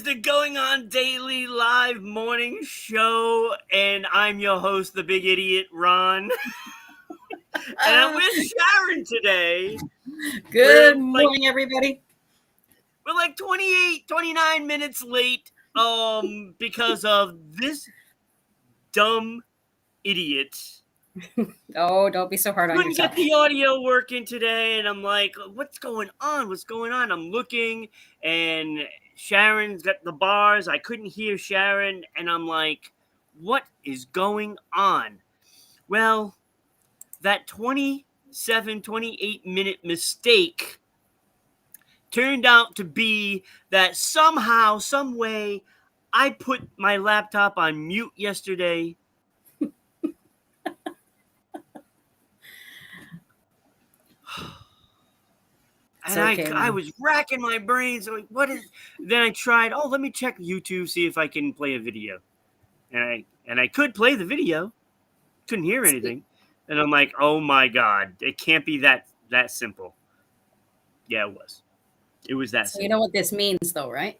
is the Going On Daily live morning show, and I'm your host, the big idiot, Ron. And I'm with Sharron today. Good morning, everybody. We're like 28, 29 minutes late because of this dumb idiot. Oh, don't be so hard on Couldn't yourself. get the audio working today, and I'm like, what's going on? What's going on? I'm looking, and Sharon's got the bars. I couldn't hear Sharron, and I'm like, what is going on? Well, that 28-minute mistake turned out to be that somehow, some way, I put my laptop on mute yesterday. And I was racking my brains. Like, what is? Then I tried. Oh, let me check YouTube, see if I can play a video. And I could play the video. Couldn't hear anything. And I'm like, oh my god, it can't be that simple. Yeah, it was. It was that simple. You know what this means, though, right?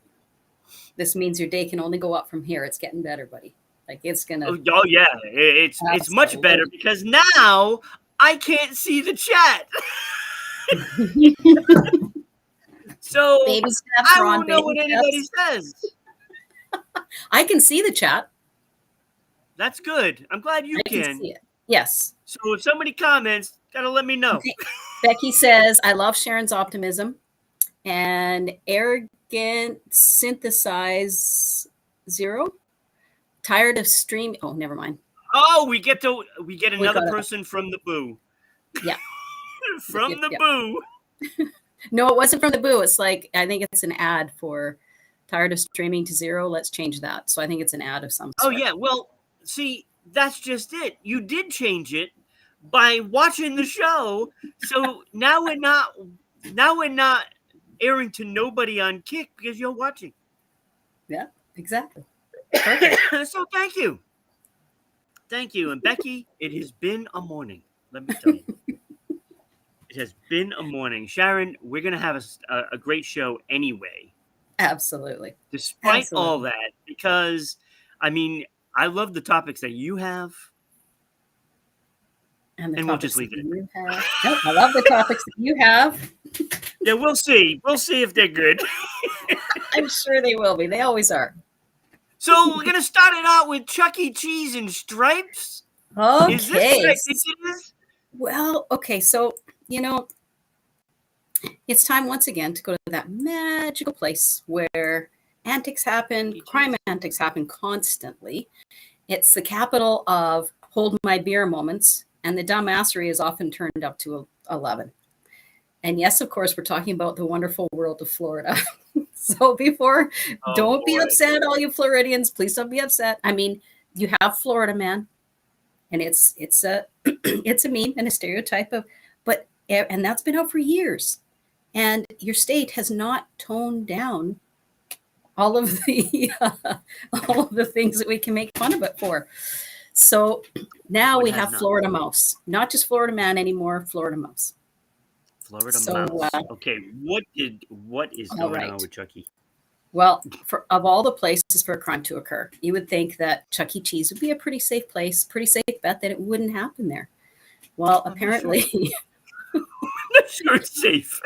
This means your day can only go up from here. It's getting better, buddy. Like it's gonna. Oh yeah, it's much better because now I can't see the chat. So baby steps, I don't know what anybody says. I can see the chat. That's good. I'm glad you can see it. Yes. So if somebody comments, gotta let me know. Okay. Becky says, "I love Sharon's optimism and arrogant synthesize zero. Tired of streaming. Oh, never mind. Oh, we get another person from the boo. Yeah. From the boo. No, it wasn't from the boo. It's like, I think it's an ad for tired of streaming to zero. Let's change that. So I think it's an ad of some sort. Oh, yeah. Well, see, that's just it. You did change it by watching the show. So now we're not airing to nobody on Kick because you're watching. Yeah, exactly. So thank you. Thank you. And Becky, it has been a morning. Let me tell you. It has been a morning. Sharron, we're going to have a great show anyway. Absolutely. Despite all that, because, I mean, I love the topics that you have. And we'll just leave it. Nope, I love the topics that you have. Yeah, we'll see. We'll see if they're good. I'm sure they will be. They always are. So we're going to start it out with Chuck E. Cheese and Stripes. Okay. Is this what I think it is? Well, okay. So, it's time once again to go to that magical place where antics happen, crime antics happen constantly. It's the capital of hold my beer moments, and the dumbassery is often turned up to 11. And yes, of course, we're talking about the wonderful world of Florida. So don't be upset, all you Floridians. Please don't be upset. I mean, you have Florida Man, and it's a it's a meme and a stereotype and that's been out for years. And your state has not toned down all of the things that we can make fun of it for. So now we have Florida Mouse, not just Florida Man anymore, Florida Mouse. Florida Mouse. Okay, what is going on with Chucky? Well, of all the places for a crime to occur, you would think that Chuck E. Cheese would be a pretty safe place, pretty safe bet that it wouldn't happen there. Well, apparently. I'm sure it's safe.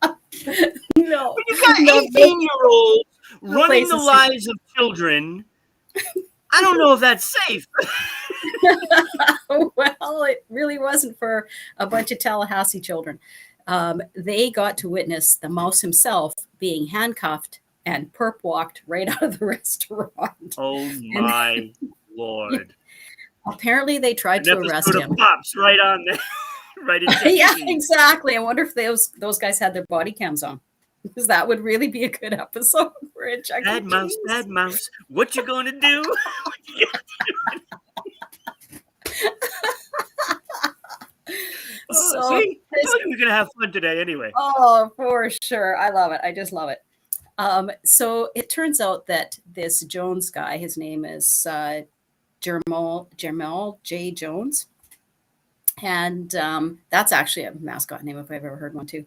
No. But you got 18-year-olds running the lives of children. I don't know if that's safe. Well, it really wasn't for a bunch of Tallahassee children. They got to witness the mouse himself being handcuffed and perp walked right out of the restaurant. Oh my Lord. Apparently they tried to arrest him. Pops right on there. Right in yeah, exactly. I wonder if those guys had their body cams on. Because that would really be a good episode for a Chuck E. Cheese. Bad mouse. What you gonna do? See? I told you we're gonna have fun today anyway. Oh, for sure. I love it. I just love it. So it turns out that this Jones guy, his name is Jamal J. Jones. And that's actually a mascot name if I've ever heard one too.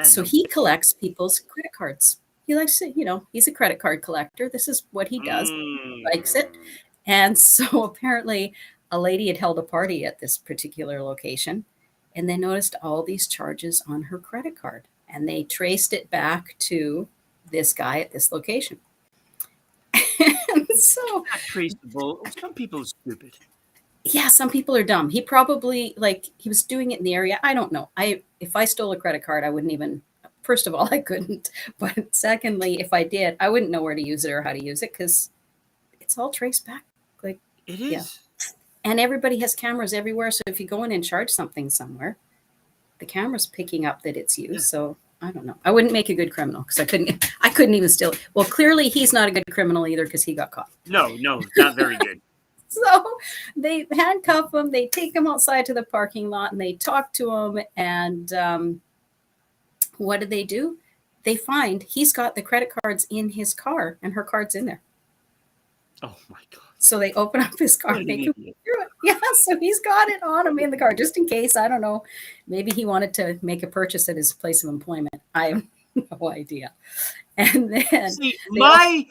So he collects people's credit cards. he likes to, he's a credit card collector. This is what he does. He likes it. Mm. And so apparently a lady had held a party at this particular location, and they noticed all these charges on her credit card, and they traced it back to this guy at this location. And so Not traceable. Some people are stupid. yeah, some people are dumb. He probably he was doing it in the area. I don't know. If I stole a credit card, I wouldn't even. First of all, I couldn't. But secondly, if I did, I wouldn't know where to use it or how to use it because it's all traced back. It is. Yeah. And everybody has cameras everywhere. So if you go in and charge something somewhere, the camera's picking up that it's used. Yeah. So I don't know. I wouldn't make a good criminal because I couldn't even steal it. Well, clearly he's not a good criminal either because he got caught. No, not very good. So they handcuff him, they take him outside to the parking lot, and they talk to him. And what do? They find he's got the credit cards in his car, and her card's in there. Oh, my God. So they open up his car and make him through it. Yeah, so he's got it on him in the car, just in case. I don't know. Maybe he wanted to make a purchase at his place of employment. I have no idea. And then my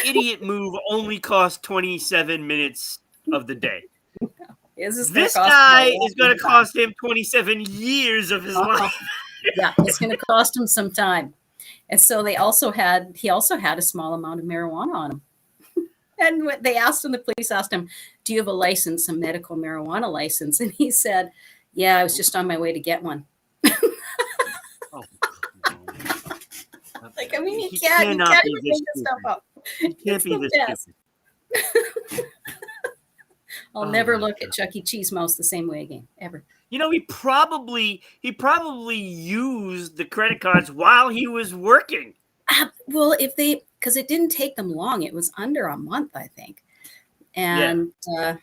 idiot move only cost 27 minutes of the day. This guy is going to cost him 27 years of his life. Yeah, it's going to cost him some time. And so he also had a small amount of marijuana on him. And what the police asked him, do you have a license, a medical marijuana license? And he said, yeah, I was just on my way to get one. Oh, I mean, he can't even make this stuff up. He can't be this stupid. I'll never look at Chuck E. Cheese mouse the same way again, ever. He probably used the credit cards while he was working. Well, because it didn't take them long. It was under a month, I think. And they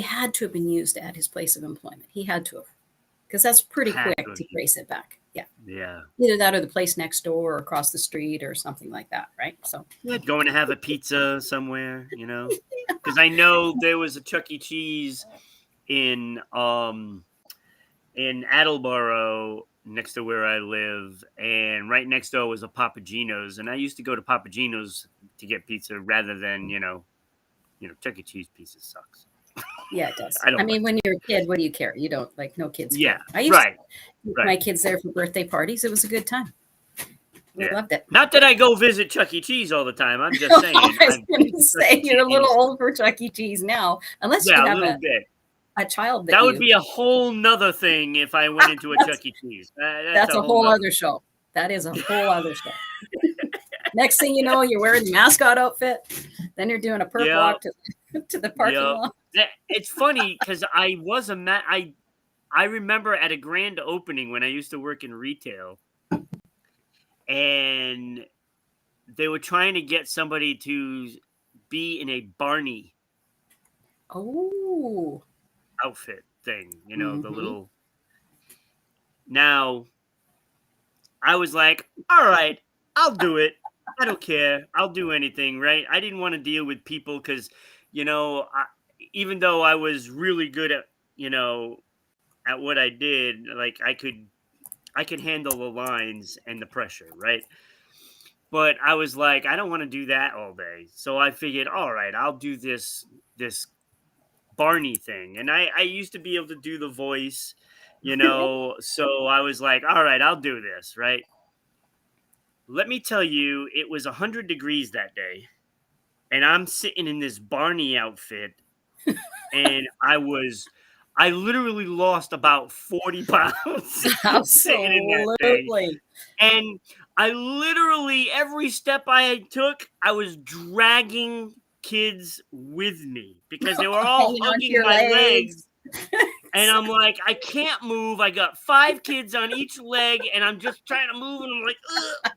had to have been used at his place of employment. He had to have, because that's pretty quick to trace it back. Yeah. Yeah. Either that or the place next door or across the street or something like that, right? So going to have a pizza somewhere, because I know there was a Chuck E. Cheese in Attleboro next to where I live, and right next door was a Papa Gino's, and I used to go to Papa Gino's to get pizza rather than Chuck E. Cheese pizza sucks. Yeah, it does. I mean, when you're a kid, what do you care? You don't no kids. Yeah, I used to take my kids there for birthday parties. It was a good time. We loved it. Not that I go visit Chuck E. Cheese all the time. I'm just saying. I was going to say you're a little old for Chuck E. Cheese now, unless you have a child. That would be a whole nother thing if I went into a Chuck E. Cheese. That's a whole other show. That is a whole other show. Next thing you know, you're wearing the mascot outfit. Then you're doing a perk walk to the parking lot. It's funny because I was I remember at a grand opening when I used to work in retail, and they were trying to get somebody to be in a Barney outfit thing, the little. Now, I was like, all right, I'll do it. I don't care. I'll do anything, right? I didn't want to deal with people because, even though I was really good at, at what I did, I could handle the lines and the pressure, right? But I was like, I don't want to do that all day. So I figured, all right, I'll do this Barney thing. And I used to be able to do the voice, so I was like, all right, I'll do this, right? Let me tell you, it was 100 degrees that day, and I'm sitting in this Barney outfit, and I literally lost about 40 pounds. Absolutely. And I literally, every step I took, I was dragging kids with me because they were all hugging my legs. And I'm like, I can't move. I got 5 kids on each leg, and I'm just trying to move, and I'm like, ugh.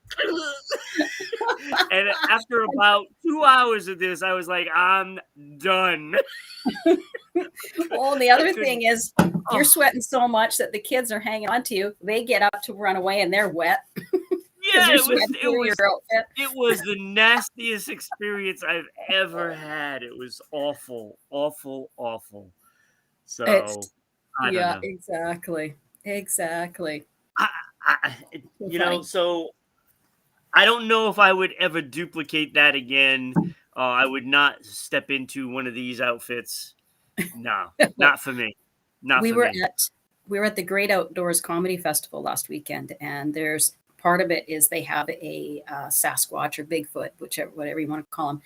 And after about 2 hours of this, I was like, I'm done. Well, the other thing is you're sweating so much that the kids are hanging on to you. They get up to run away, and they're wet. Yeah, it was the nastiest experience I've ever had. It was awful, awful, awful. So, I don't know. Exactly. So I don't know if I would ever duplicate that again. I would not step into one of these outfits. No, not for me. We were at the Great Outdoors Comedy Festival last weekend, and there's part of it is they have a Sasquatch or Bigfoot, whatever you want to call him,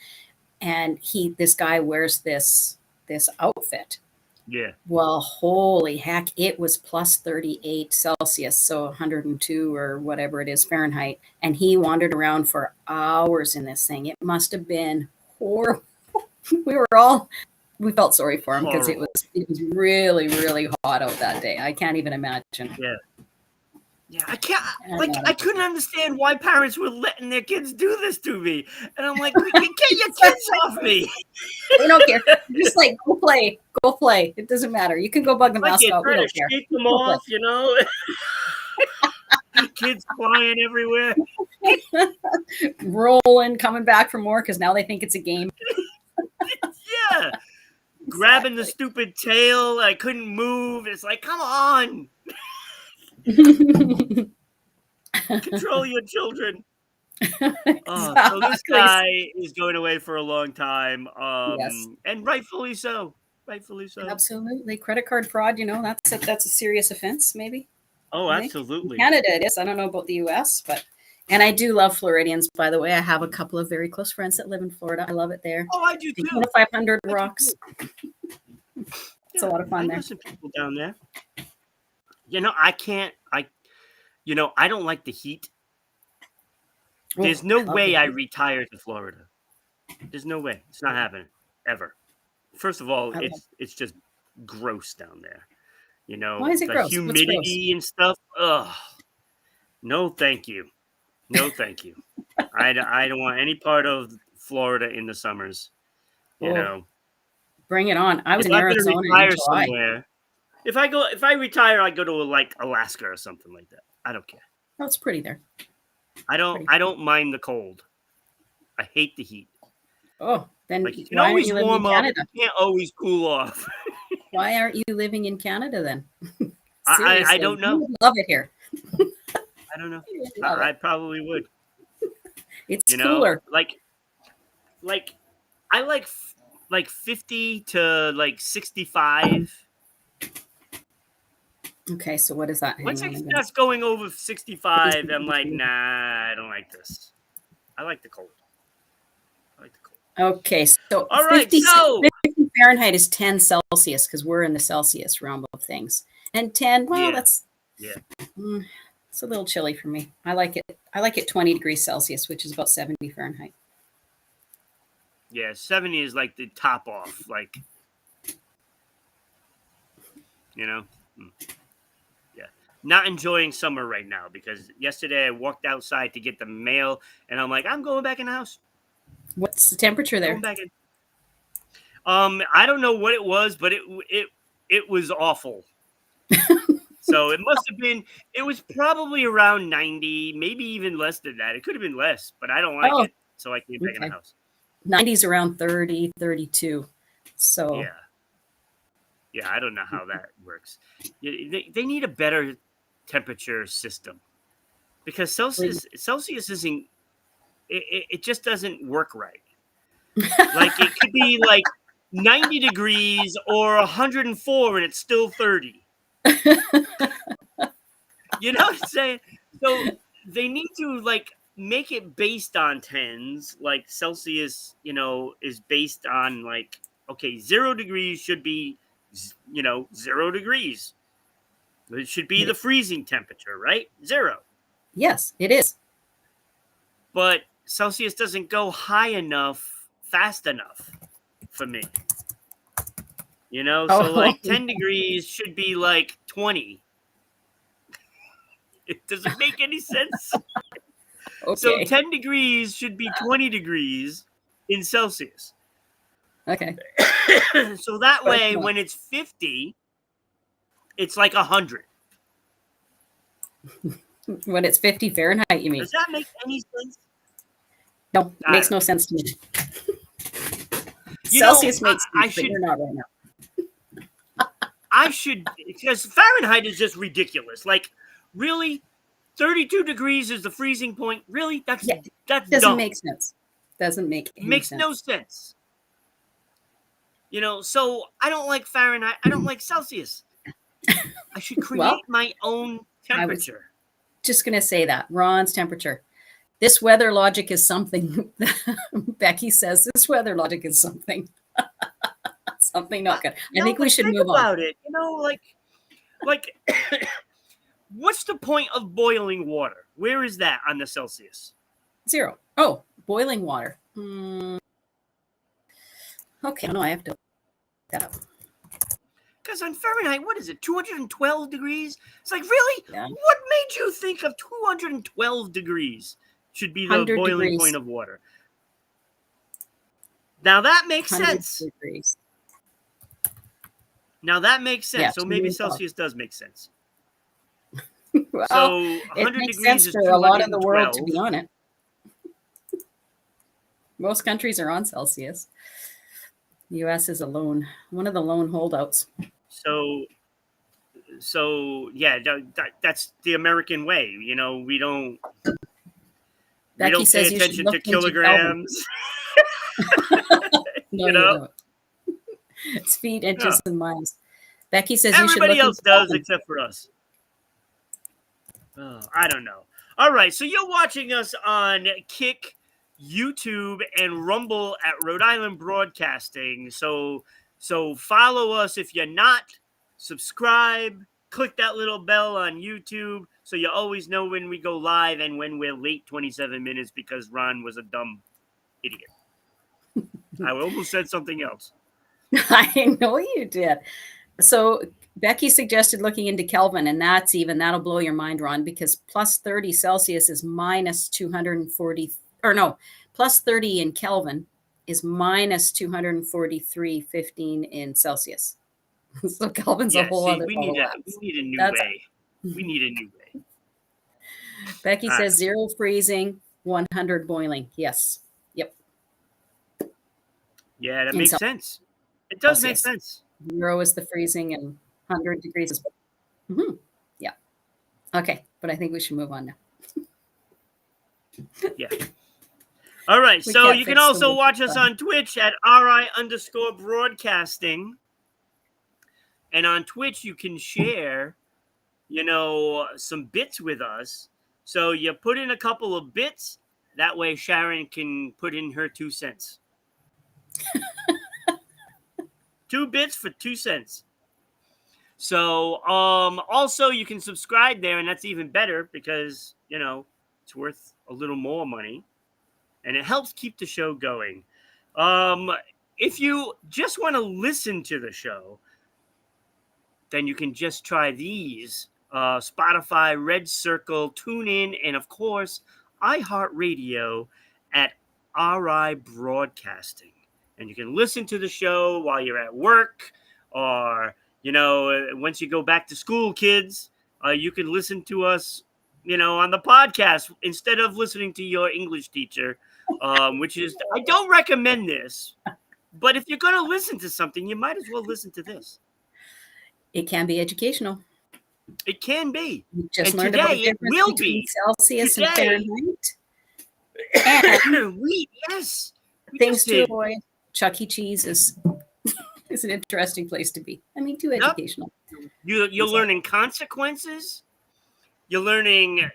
and this guy wears this outfit. Yeah. Well, holy heck, it was plus 38 Celsius, so 102 or whatever it is Fahrenheit, and he wandered around for hours in this thing. It must have been horrible. We felt sorry for him because it was really, really hot out that day. I can't even imagine. Yeah, I can't. I couldn't understand why parents were letting their kids do this to me, and I'm like, get your kids off me. They don't care. Just like go play. It doesn't matter. You can go bug the mascot. We don't care. Shake them off, Kids flying everywhere, rolling, coming back for more because now they think it's a game. Yeah. Grabbing the stupid tail. I couldn't move. It's like, come on. Control your children. Exactly. So this guy is going away for a long time. Yes. And rightfully so. Absolutely. Credit card fraud, that's a serious offense, maybe. Oh, absolutely. In Canada it is. I don't know about the US, and I do love Floridians, by the way. I have a couple of very close friends that live in Florida. I love it there. Oh, I do too. 500 rocks. It's a lot of fun there. There's some people down there. I don't like the heat. There's no way I retire to Florida. There's no way. It's not happening ever. First of all, it's just gross down there. Why is it gross? Humidity and stuff. Ugh. No, thank you. No, thank you. I don't want any part of Florida in the summers. Bring it on. I was in Arizona in July. Somewhere. If I retire, I go to like Alaska or something like that. I don't care. Oh, it's pretty there. I don't mind the cold. I hate the heat. Oh, then you can why always aren't you living in Canada? You can't always cool off. Why aren't you living in Canada then? I don't know. You would love it here. I don't know. I probably would. It's cooler. Like I like 50 to like 65. Okay, so what is that? Once it starts going over 65, I'm like, nah, I don't like this. I like the cold. Okay, so all right, 50 Fahrenheit is 10 Celsius because we're in the Celsius realm of things. And 10, that's it's a little chilly for me. I like it 20 degrees Celsius, which is about 70 Fahrenheit. Yeah, 70 is like the top off, like, Yeah. Not enjoying summer right now because yesterday I walked outside to get the mail and I'm like, I'm going back in the house. What's the temperature there? Going back in. I don't know what it was, but it was awful. So it must have been, it was probably around 90, maybe even less than that. It could have been less, but I don't like it. So I came back in the house. 90's around 30, 32. So yeah, I don't know how that works. They need a better temperature system because Celsius isn't, it just doesn't work right. Like it could be like 90 degrees or 104 and it's still 30. You know what I'm saying? So they need to like make it based on tens, like Celsius, is based on like, okay, 0 degrees should be, 0 degrees. It should be the freezing temperature, right? 0. Yes, it is. But Celsius doesn't go high enough, fast enough for me. So like 10 degrees should be like 20. It doesn't make any sense. Okay. So 10 degrees should be 20 degrees in Celsius. Okay. So that way, when it's 50, it's like 100. When it's 50 Fahrenheit, you mean? Does that make any sense? No, it makes no sense to me. Celsius makes sense, but you're not right now. I should, because Fahrenheit is just ridiculous. Like, really? 32 degrees is the freezing point. Really? That's doesn't dumb. make sense. Doesn't make any Makes sense. no sense. So I don't like Fahrenheit. I don't like Celsius. I should create my own temperature. Just going to say that. Ron's temperature. This weather logic is something. Becky says this weather logic is something. Something not good. I think we should move on. About it. Like what's the point of boiling water? Where is that on the Celsius? 0. Oh, boiling water. Okay, no, I have to look that up. Because on Fahrenheit, what is it, 212 degrees? It's like, really? Yeah. What made you think of 212 degrees should be the boiling point of water? Now that makes sense. Degrees. Now that makes sense. Yeah, so maybe Celsius does make sense. Well, so 100 it makes degrees sense is for a lot of the 212. world to be on it. Most countries are on Celsius. The U.S. is one of the lone holdouts. So yeah, that's the American way. We don't. Becky we don't says pay you should attention look to into kilograms. No, you don't. It's feet, inches, and miles. Becky says everybody you should look else into does Kelvin. except for us. Oh, I don't know. All right, so you're watching us on Kick, YouTube, and Rumble at Rhode Island Broadcasting. So follow us if you're not. Subscribe. Click that little bell on YouTube so you always know when we go live and when we're late 27 minutes because Ron was a dumb idiot. I almost said something else. I know you did. So Becky suggested looking into Kelvin, and that'll blow your mind, Ron, because plus 30 Celsius is minus 240, or no, plus 30 in Kelvin is minus 243.15 in Celsius. So Kelvin's a whole other. We need a new way. We need a new way. Becky says 0 freezing, 100 boiling. Yes. Yep. Yeah, that makes sense. It does make sense. 0 is the freezing and 100 degrees is. Yeah. Okay, but I think we should move on now. Yeah. All right. So you can also watch us on Twitch at RI_broadcasting. And on Twitch, you can share, some bits with us. So you put in a couple of bits. That way Sharron can put in her 2 cents. 2 bits for 2 cents. So also you can subscribe there, and that's even better because, it's worth a little more money. And it helps keep the show going. If you just want to listen to the show, then you can just try these. Spotify, Red Circle, TuneIn, and of course, iHeartRadio at RI Broadcasting. And you can listen to the show while you're at work or, once you go back to school, kids, you can listen to us, on the podcast instead of listening to your English teacher, which is, I don't recommend this, but if you're going to listen to something, you might as well listen to this. It can be educational. It can be. You just learned about the difference between Celsius and Fahrenheit. And yes. Things to avoid. Chuck E. Cheese is an interesting place to be. I mean, too educational. You're learning consequences. You're learning,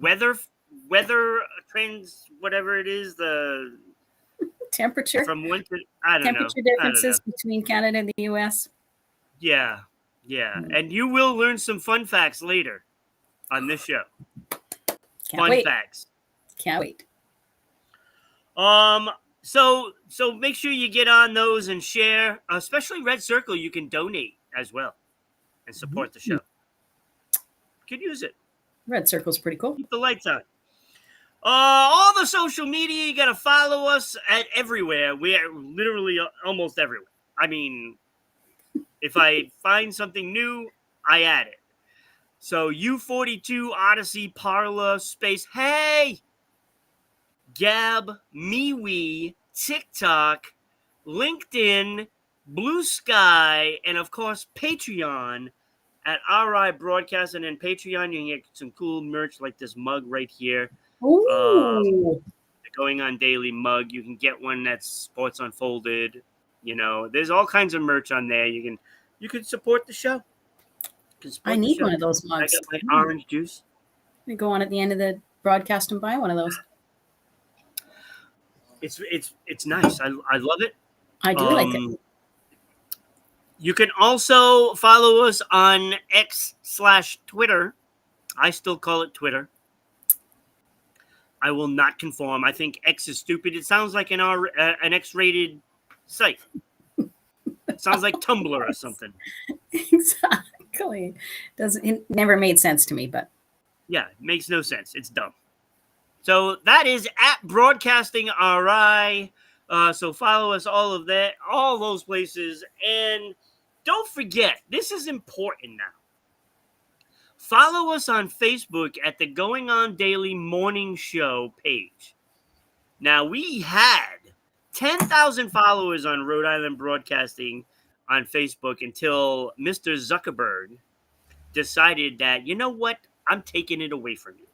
weather trends, whatever it is, the temperature from winter. I don't know. Temperature differences between Canada and the U.S. Yeah. And you will learn some fun facts later on this show. Can't wait. Facts. Can't wait. So make sure you get on those and share, especially Red Circle. You can donate as well and support the show. Could use it. Red Circle's pretty cool. Keep the lights on. All the social media, you got to follow us at everywhere. We are literally almost everywhere. I mean, if I find something new, I add it. So U42, Odyssey, Parler, Space, hey, Gab, MeWe, TikTok, LinkedIn, Blue Sky, and of course Patreon at RI Broadcast, and then Patreon. You can get some cool merch like this mug right here. Ooh. The Going On Daily mug. You can get one that's Sports Unfolded. There's all kinds of merch on there. You can support the show. I need one of those mugs. I got my orange juice. We go on at the end of the broadcast and buy one of those. It's nice. I love it. I do like it. You can also follow us on X/Twitter. I still call it Twitter. I will not conform. I think X is stupid. It sounds like an X-rated site. It sounds like Tumblr or something. Exactly. It never made sense to me, but yeah, it makes no sense. It's dumb. So that is at Broadcasting RI. So follow us all those places, and don't forget, this is important now. Follow us on Facebook at the Going On Daily Morning Show page. Now, we had 10,000 followers on Rhode Island Broadcasting on Facebook until Mr. Zuckerberg decided that, you know what, I'm taking it away from you.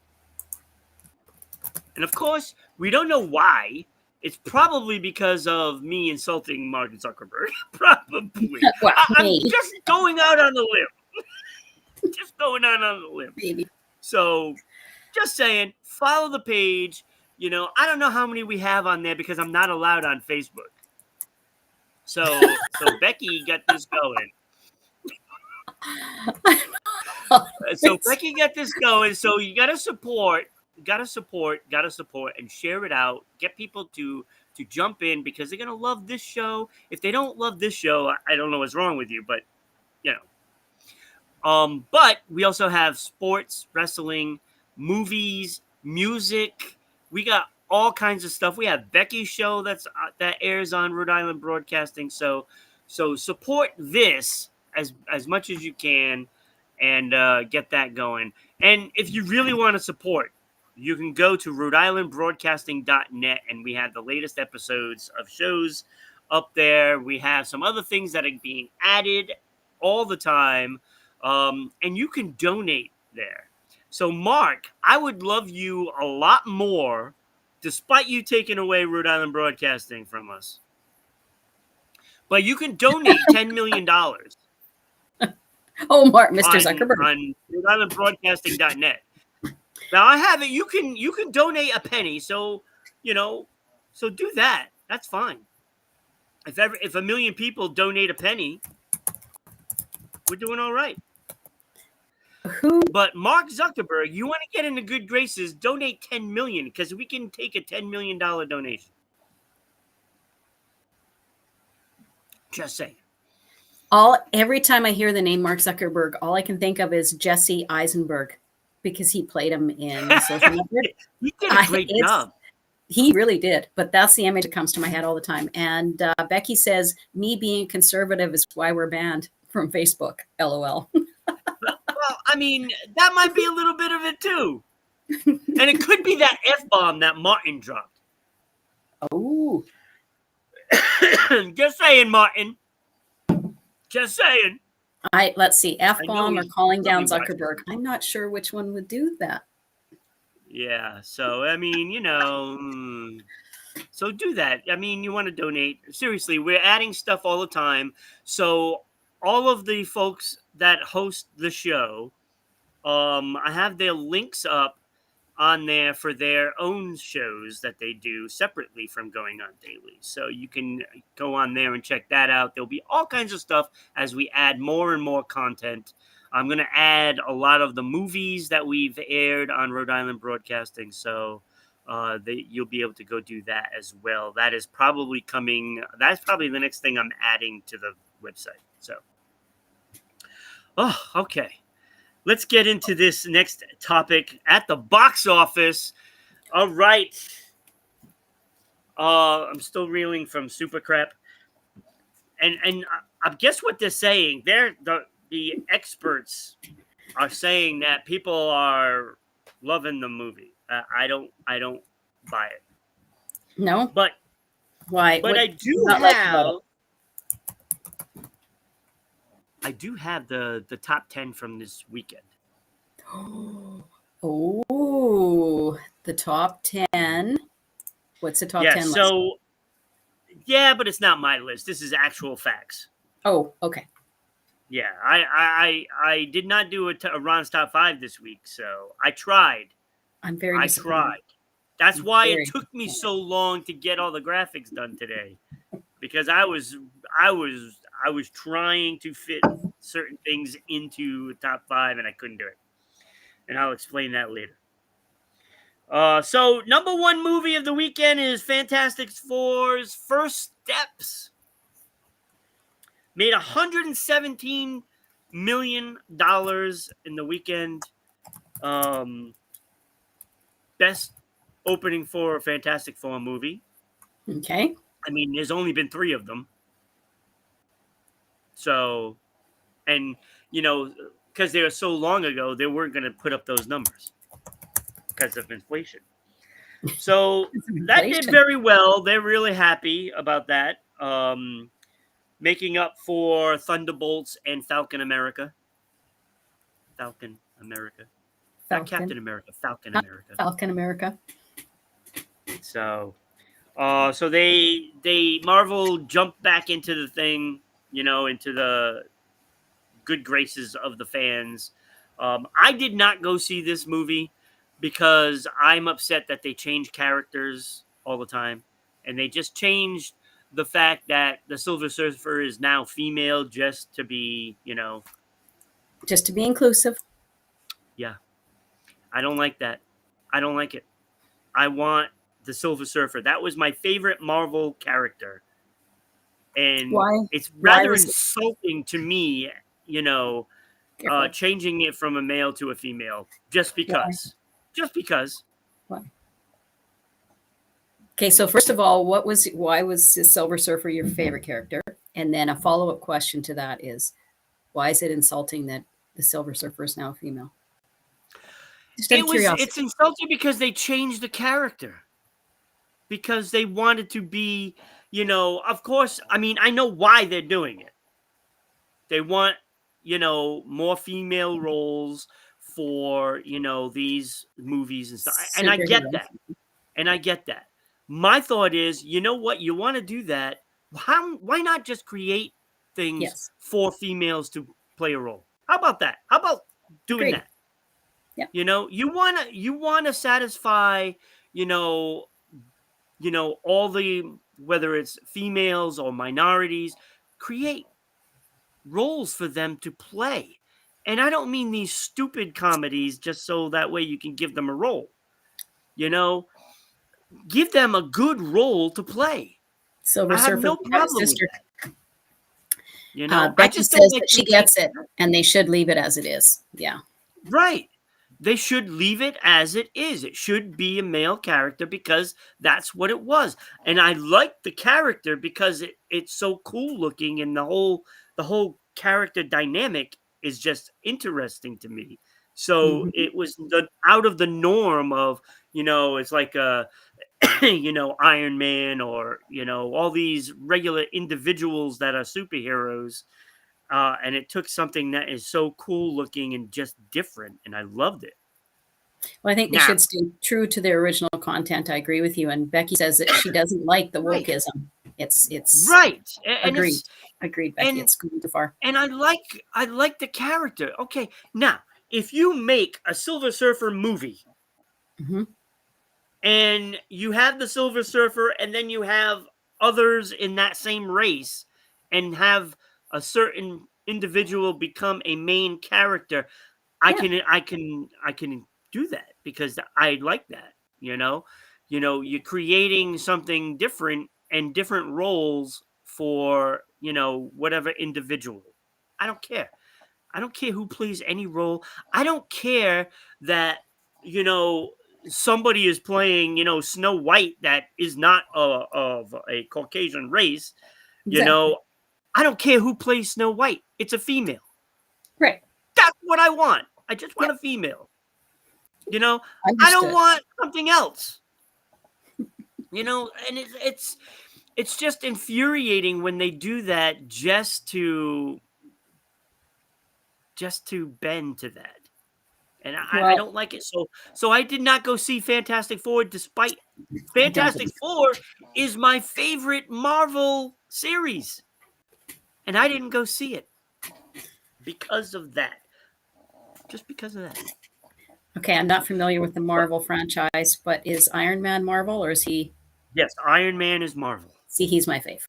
And of course, we don't know why. It's probably because of me insulting Mark Zuckerberg. Probably. Well, I'm just going out on the limb. Just going out on the limb. Maybe. So, just saying, follow the page. I don't know how many we have on there because I'm not allowed on Facebook. So Becky got this going. Becky got this going. So you gotta support, and share it out. Get people to jump in because they're gonna love this show. If they don't love this show, I don't know what's wrong with you, but but we also have sports, wrestling, movies, music. We got all kinds of stuff. We have Becky's show that airs on Rhode Island Broadcasting. So support this as much as you can and get that going. And if you really want to support, you can go to Rhode-IlandBroadcasting.net, and we have the latest episodes of shows up there. We have some other things that are being added all the time, and you can donate there. So, Mark, I would love you a lot more, despite you taking away Rhode Island Broadcasting from us. But you can donate $10 million. Oh, Mark, Mr. Zuckerberg. On Rhode-IlandBroadcasting.net. Now I have it. You can donate a penny. So do that. That's fine. If a million people donate a penny, we're doing all right. But Mark Zuckerberg, you want to get into good graces, donate 10 million because we can take a $10 million donation. Just saying. Every time I hear the name Mark Zuckerberg, all I can think of is Jesse Eisenberg because he played him in Social Network. He did a great job. He really did, but that's the image that comes to my head all the time. And Becky says, me being conservative is why we're banned from Facebook. LOL. Well, I mean, that might be a little bit of it too. And it could be that F-bomb that Martin dropped. Oh. Just saying, Martin. Just saying. Let's see, F-bomb or calling down Zuckerberg. I'm not sure which one would do that. Yeah, so, I mean, so do that. I mean, you want to donate. Seriously, we're adding stuff all the time. So all of the folks that host the show, I have their links up on there for their own shows that they do separately from Going On Daily. So you can go on there and check that out. There'll be all kinds of stuff as we add more and more content. I'm going to add a lot of the movies that we've aired on Rhode Island Broadcasting. So you'll be able to go do that as well. That is probably coming. That's probably the next thing I'm adding to the website. So, okay. Let's get into this next topic at the box office. All right. I'm still reeling from Super Crap. And I guess what they're saying, the experts are saying that people are loving the movie. I don't buy it. No? But why? But I do have I do have the top 10 from this weekend. Oh, the top 10. What's the top 10 list? So, yeah, but it's not my list. This is actual facts. Oh, okay. Yeah, I did not do a Ron's top 5 this week, so I tried. I'm very disappointed. I tried. That's why it took me so long to get all the graphics done today, because I was trying to fit certain things into top 5 and I couldn't do it, and I'll explain that later. So number 1 movie of the weekend is Fantastic Four's First Steps. Made $117 million in the weekend. Best opening for a Fantastic Four movie. Okay. I mean, there's only been 3 of them. So, and, because they were so long ago, they weren't going to put up those numbers because of inflation. So that did very well. They're really happy about that. Making up for Thunderbolts and Falcon America. Not Captain America. Falcon America. Falcon America. So they Marvel jumped back into the thing, into the good graces of the fans. I did not go see this movie because I'm upset that they change characters all the time, and they just changed the fact that the Silver Surfer is now female just to be, just to be inclusive. Yeah. I don't like that. I don't like it. I want the Silver Surfer. That was my favorite Marvel character. And it's rather insulting to me, changing it from a male to a female just because. Why? Just because. Why? Okay, so first of all, why was the Silver Surfer your favorite character? And then a follow-up question to that is, why is it insulting that the Silver Surfer is now a female? It's insulting because they changed the character. Because they wanted to be, of course, I mean, I know why they're doing it. They want, more female roles for, these movies and stuff. And I get that. My thought is, you know what? You want to do that. Why not just create things for females to play a role? How about that? How about doing that? Yeah. You want to satisfy, all the, whether it's females or minorities, create roles for them to play. And I don't mean these stupid comedies just so that way you can give them a role. Give them a good role to play. Silver Surfer, no problem sister. With that. Becky says that she gets it, and they should leave it as it is. Yeah. Right. They should leave it as it is. It should be a male character because that's what it was. And I like the character because it's so cool looking, and the whole character dynamic is just interesting to me. So it was out of the norm of, it's like a, Iron Man or, all these regular individuals that are superheroes. And it took something that is so cool looking and just different, and I loved it. Well, I think they should stay true to their original content. I agree with you. And Becky says that she doesn't like the wokeism. It's right. Agreed, Becky. It's going too far. And I like the character. Okay, now if you make a Silver Surfer movie, and you have the Silver Surfer, and then you have others in that same race, and have a certain individual become a main character, I can do that because I like that. You're creating something different and different roles for whatever individual. I don't care. I don't care who plays any role. I don't care that somebody is playing Snow White that is not of a Caucasian race. Exactly. I don't care who plays Snow White. It's a female. Right. That's what I want. I just want a female. I don't want something else. And it's just infuriating when they do that just to just to bend to that. And I don't like it. So I did not go see Fantastic Four, despite Fantastic Four is my favorite Marvel series. And I didn't go see it because of that. Just because of that. Okay, I'm not familiar with the Marvel franchise, but is Iron Man Marvel, or is he? Yes, Iron Man is Marvel. See, he's my favorite.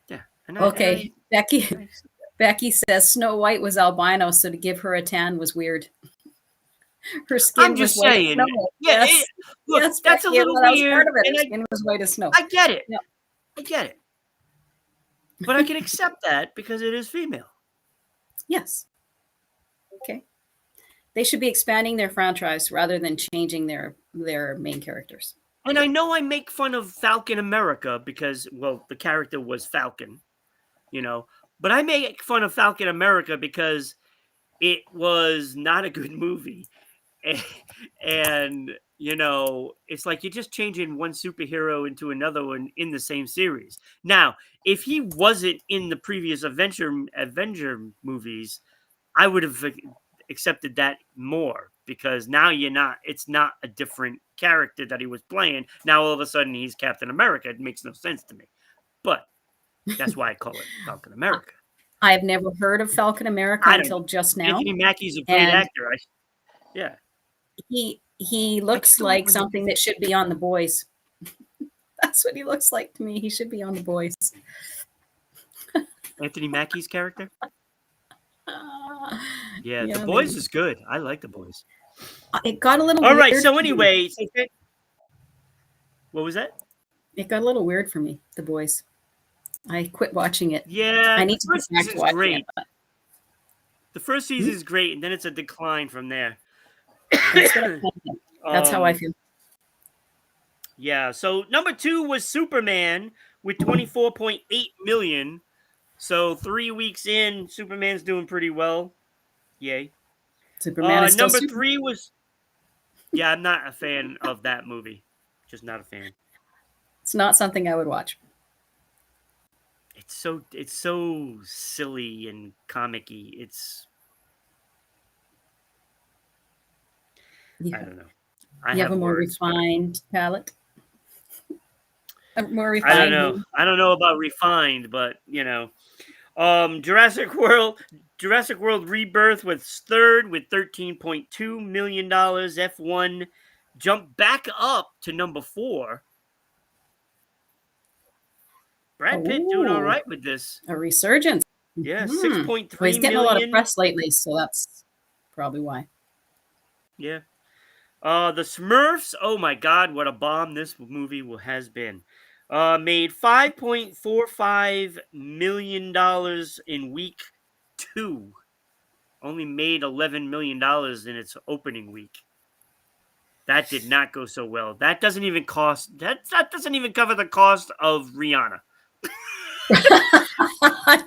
Yeah. Becky says Snow White was albino, so to give her a tan was weird. Her skin I'm just was white saying. as snow. Yeah, Yes. look, Yes, that's Becky, a little that was weird. part of it. And Her skin was white as snow. I get it. Yeah. I get it. But I can accept that because it is female. Yes. Okay. They should be expanding their franchise rather than changing their main characters. And I know I make fun of Falcon America because, well, the character was Falcon, but I make fun of Falcon America because it was not a good movie. And it's like you're just changing one superhero into another one in the same series. Now, if he wasn't in the previous Avenger movies, I would have accepted that more, because now it's not a different character that he was playing. Now all of a sudden he's Captain America. It makes no sense to me. But that's why I call it Falcon America. I've never heard of Falcon America until just now. Anthony Mackie's a great actor. Yeah. He looks like something that should be on The Boys. That's what he looks like to me. He should be on The Boys. Anthony Mackie's character? Yeah, The Boys is good. I like The Boys. It got a little All weird. right, so anyway. What was that? It got a little weird for me, The Boys. I quit watching it. Yeah, I need to get back to watching it. But... The first season is great, and then it's a decline from there. That's how I feel. Yeah, so number 2 was Superman with 24.8 million. So 3 weeks in, Superman's doing pretty well. Yay. Superman is still number 3 was... Yeah, I'm not a fan of that movie. Just not a fan. It's not something I would watch. It's so silly and comic-y. I don't know. You have a more refined palate. More refined. I don't know about refined, but Jurassic World Rebirth was third with $13.2 million. F1 jumped back up to number 4. Brad Pitt doing all right with this. A resurgence. Yeah, 6.3 well, he's getting a lot of press lately, so that's probably why. Yeah. The Smurfs, oh my God, what a bomb this movie has been. Made $5.45 million in week 2. Only made $11 million in its opening week. That did not go so well. That doesn't even cover the cost of Rihanna.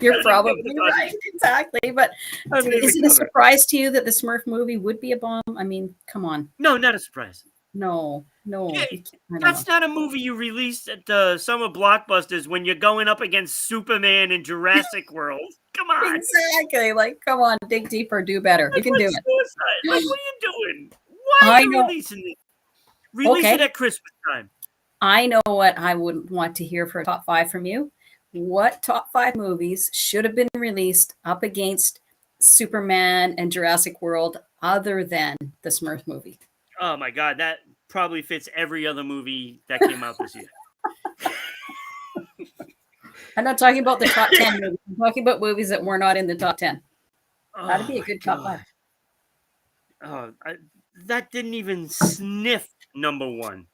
You're probably right, exactly. But is it a surprise to you that the Smurf movie would be a bomb? I mean, come on. No, not a surprise. No. Yeah, that's not a movie you released at the summer blockbusters when you're going up against Superman and Jurassic World. Come on. Exactly. Like, come on, dig deeper, do better. You can do it. Like, what are you doing? Why are you releasing it? Release it at Christmas time. I know what I would want to hear for a top 5 from you. What top 5 movies should have been released up against Superman and Jurassic World other than the Smurf movie? Oh my God, that probably fits every other movie that came out this year. I'm not talking about the top 10 movies. I'm talking about movies that were not in the top 10. That'd be a good top 5. That didn't even sniff number 1.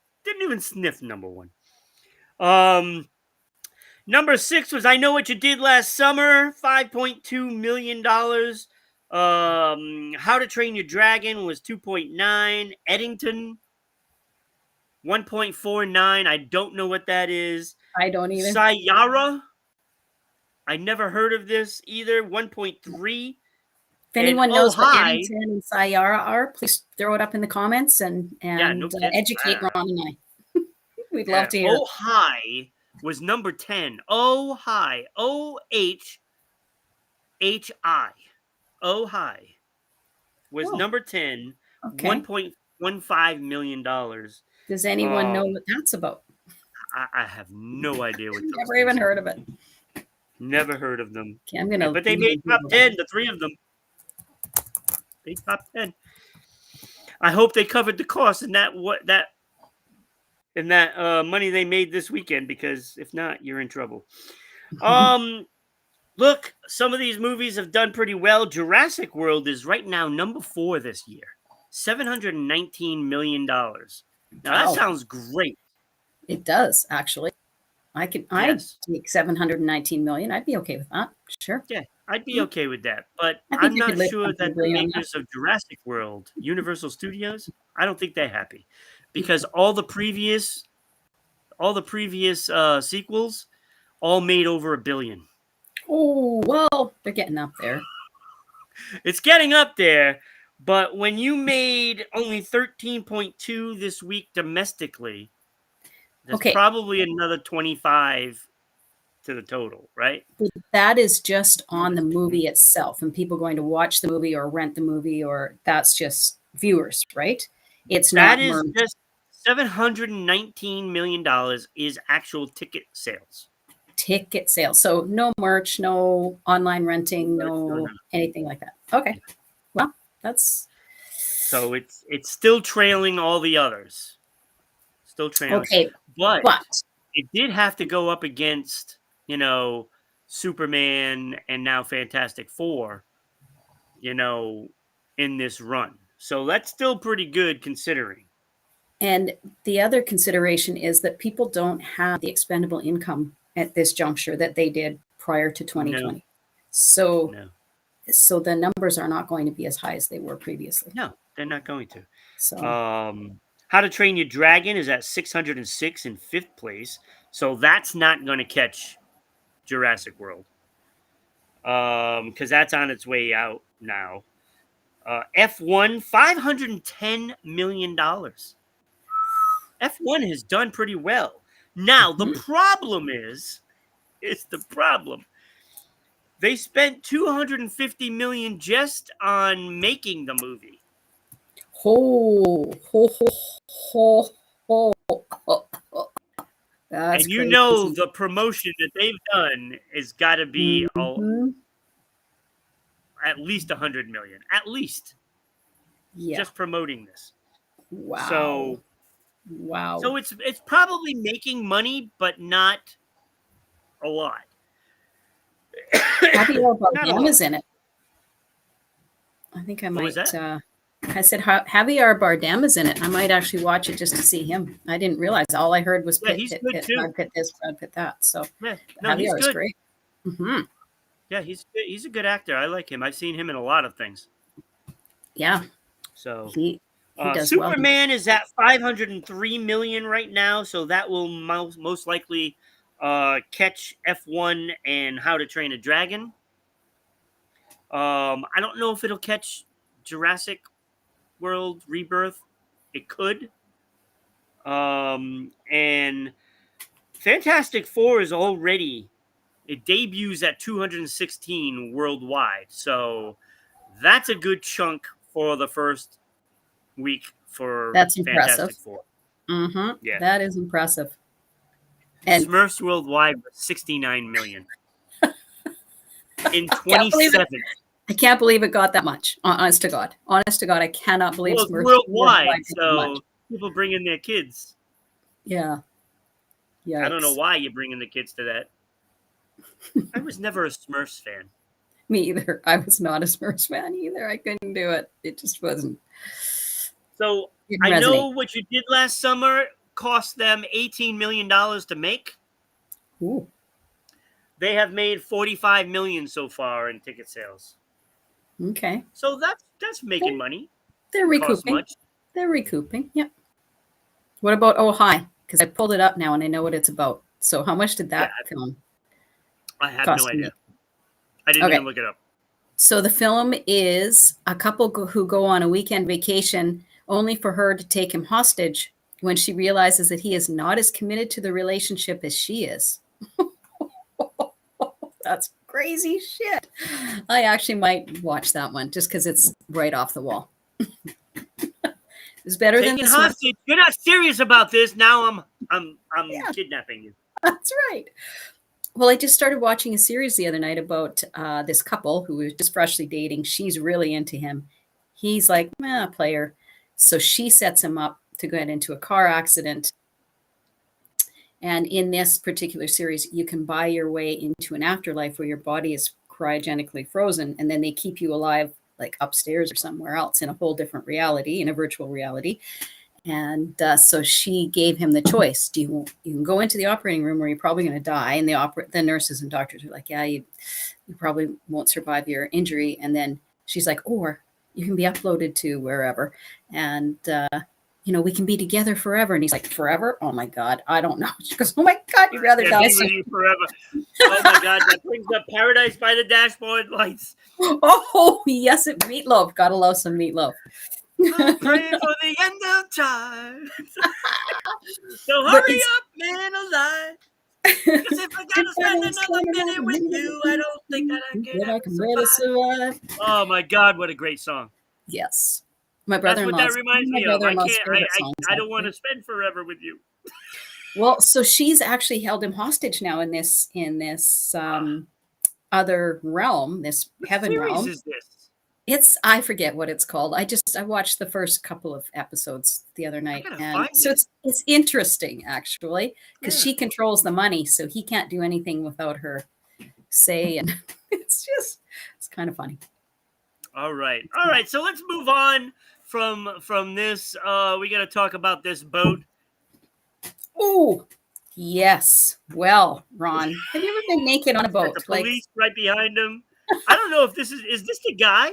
Number 6 was I Know What You Did Last Summer, $5.2 million. How to Train Your Dragon was 2.9. Eddington, 1.49. I don't know what that is. I don't either. Sayara, I never heard of this either. 1.3. If anyone knows what Eddington and Sayara are, please throw it up in the comments and educate Ron and I. We'd love to hear. Oh Hi was number 10. Oh Hi. OHHI. Oh Hi was Oh, number 10, okay. $1.15 million. Does anyone know what that's about? I have no idea what those Never things even are. heard of it. Never heard of them. Okay, I'm gonna But they leave made and top Google that. 10, the three of them. They top 10. I hope they covered the cost and that money they made this weekend, because if not, you're in trouble. Look, some of these movies have done pretty well. Jurassic World is right now number 4 this year, $719 million. Now that Wow, sounds great. it does actually. I'd Yes. take 719 million. I'd be okay with that. Sure. Yeah, I'd be okay with that. But I think I'm you could not live sure that the comfortably on that. makers of Jurassic World, Universal Studios, I don't think they're happy, because all the previous sequels all made over $1 billion. Oh, well, they're getting up there. It's getting up there, but when you made only 13.2 this week domestically, there's Okay, probably another 25 to the total, right? but that is just on the movie itself and people going to watch the movie or rent the movie, or that's just viewers, right? It's That not is merch. just $719 million is actual ticket sales. Ticket sales. So no merch, no online renting, No. no anything like that. Okay. Well, that's So it's still trailing all the others. Still trailing. okay. But But it did have to go up against, Superman and now Fantastic Four, in this run. So that's still pretty good considering. and the other consideration is that people don't have the expendable income at this juncture that they did prior to 2020. No, So no, so the numbers are not going to be as high as they were previously. no, they're not going to. So How to Train Your Dragon is at 606 in 5th place. So that's not going to catch Jurassic World. Because that's on its way out now. F1, $510 million. F1 has done pretty well. Now, the problem it's the problem. They spent $250 million just on making the movie. ho ho ho ho ho. That's And crazy. the promotion that they've done has got to be at least $100 million. At least. Yeah. Just promoting this. Wow. So it's probably making money, but not a lot. Javier Not a Bardem lot. is in it. I think I What was might. that? I said Javier Bardem is in it. I might actually watch it just to see him. I didn't realize. All I heard was Yeah, Pitt, he's Pitt, good Pitt, too. Brad Pitt this, Brad Pitt that. So Yeah, no, he's Javier is good. great. Yeah, he's a good actor. I like him. I've seen him in a lot of things. Yeah, So he does Superman is at 503 million right now, so that will most likely catch F1 and How to Train a Dragon. I don't know if it'll catch Jurassic World Rebirth. It could. And Fantastic Four is already, it debuts at 216 worldwide, so that's a good chunk for the first week for That's impressive. Fantastic Four. Yeah, That is impressive. And Smurfs worldwide was 69 million in can't believe 27. I can't believe it got that much. Honest to God, I cannot believe Well, it's Smurfs worldwide, got that much. so people bring in their kids. Yeah. Yikes. I don't know why you're bringing the kids to that. I was never a Smurfs fan. Me either. I was not a Smurfs fan either. I couldn't do it. It just wasn't. So Didn't I know resonate. what you did last summer cost them $18 million to make. Ooh. They have made $45 million so far in ticket sales. Okay. So that's making money. They're recouping. Much. They're recouping. Yep. What about Oh Hi? Because I pulled it up now and I know what it's about. So how much did that film I have cost no idea. me? I didn't even look it up. So the film is a couple who go on a weekend vacation only for her to take him hostage when she realizes that he is not as committed to the relationship as she is. That's crazy shit. I actually might watch that one just because it's right off the wall. It's better than Taking this one. hostage. You're not serious about this. Now I'm kidnapping you. That's right. Well, I just started watching a series the other night about this couple who was just freshly dating. She's really into him. He's like, player. So she sets him up to get into a car accident. And in this particular series, you can buy your way into an afterlife where your body is cryogenically frozen, and then they keep you alive like upstairs or somewhere else in a whole different reality, in a virtual reality. And so she gave him the choice. You can go into the operating room where you're probably going to die. And the nurses and doctors are like, yeah, you probably won't survive your injury. And then she's like, or you can be uploaded to wherever. And, we can be together forever. And he's like, forever? Oh my God. I don't know. She goes, oh my God, you'd rather die. Be with you forever. Oh my God. That brings up Paradise by the Dashboard Lights. Oh, yes. Meatloaf. Gotta love some meatloaf. I'm praying for the end of time. So hurry up, man, alive. Because if I gotta spend another minute with you, I don't think that I can really survive. Oh my God, what a great song. Yes. My brother-in-law. That's what that reminds me of. I don't want to spend forever with you. Well, so she's actually held him hostage now in this other realm, this heaven realm. What series is this? I forget what it's called. I watched the first couple of episodes the other night, and so it's interesting actually because she controls the money, so he can't do anything without her say, and it's kind of funny. All right. So let's move on from this. We got to talk about this boat. Oh, yes. Well, Ron, have you ever been naked on a boat? The police right behind him. I don't know if this is this the guy?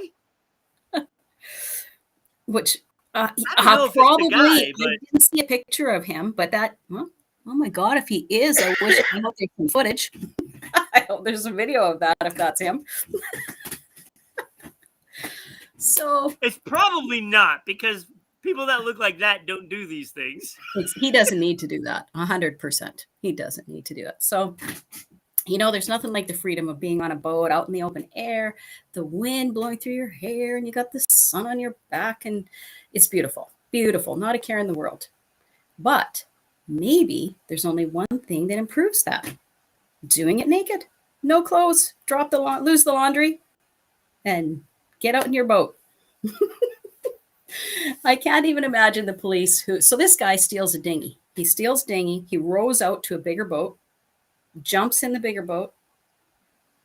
Which probably guy, but... I didn't see a picture of him, but oh my God, if he is, I hope there's some footage. I hope there's a video of that if that's him. So it's probably not, because people that look like that don't do these things. He doesn't need to do that. 100%. He doesn't need to do it. So, there's nothing like the freedom of being on a boat out in the open air, the wind blowing through your hair, and you got the sun on your back, and it's beautiful. Beautiful. Not a care in the world. But maybe there's only one thing that improves that. Doing it naked. No clothes. Lose the laundry. And get out in your boat. I can't even imagine the police so this guy steals a dinghy. He steals dinghy. He rows out to a bigger boat, jumps in the bigger boat,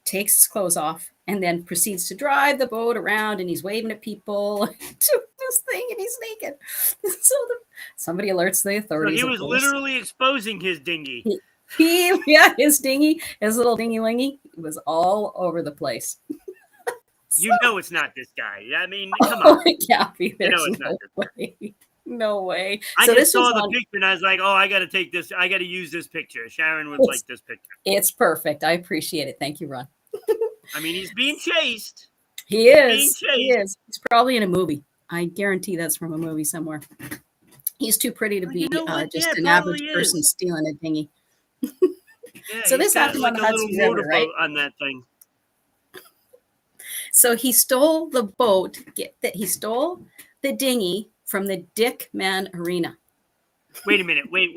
takes his clothes off, and then proceeds to drive the boat around, and he's waving at people to this thing, and he's naked. So somebody alerts the authorities. So he was literally exposing his dinghy. His dinghy, his little dinghy-lingy was all over the place. It's not this guy. I mean, come on. It can't be. There's it's not this guy. No way. I just saw the picture and I was like, oh, I got to take this. I got to use this picture. Sharron would like this picture. It's perfect. I appreciate it. Thank you, Ron. I mean, he's being chased. He is. He's probably in a movie. I guarantee that's from a movie somewhere. He's too pretty to be just an average person stealing a dinghy. So this happened on the Hudson River, right? On that thing. So he stole the boat. He stole the dinghy from the Dick Man Arena. Wait a minute. Wait.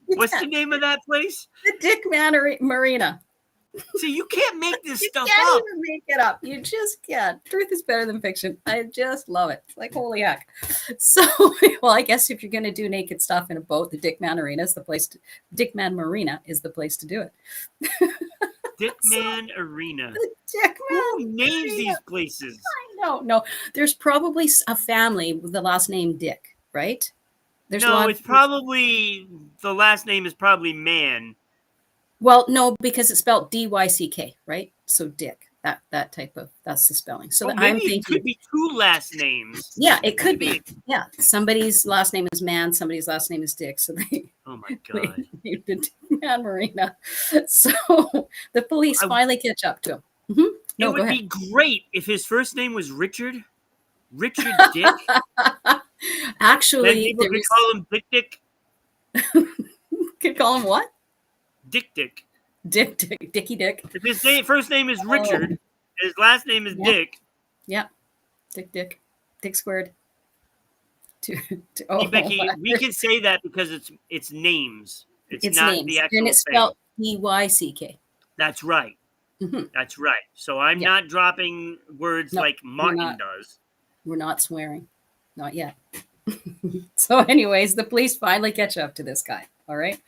What's the name of that place? The Dick Man Marina. See, you can't make this stuff up. You can't even make it up. You just can't. Truth is better than fiction. I just love it. It's like, holy heck. So, well, I guess if you're going to do naked stuff in a boat, the Dick Man Arena is the place Dick Man Marina is the place to do it. Dickman Arena. Dickman Who names these places? I don't know. There's probably a family with the last name Dick, right? It's probably the last name is probably Man. Well, no, because it's spelled D-Y-C-K, right? So Dick. That's the spelling. So I'm thinking it could be two last names. Yeah, it could be. Yeah, somebody's last name is Man, somebody's last name is Dick. So oh my God, the Dickman Marina. So the police finally catch up to him. Mm-hmm. No, it would be great if his first name was Richard Dick. Actually, then people could call him Dick. Could call him what? Dick. Dicky Dick. If his first name is Richard, his last name is Dick. Yeah. Dick squared. Hey, Becky, we can say that because it's names. It's not names. the actual and it's spelled P-Y-C-K. That's right. Mm-hmm. That's right. So I'm not dropping words like Martin does. We're not swearing. Not yet. So anyways, the police finally catch up to this guy. All right.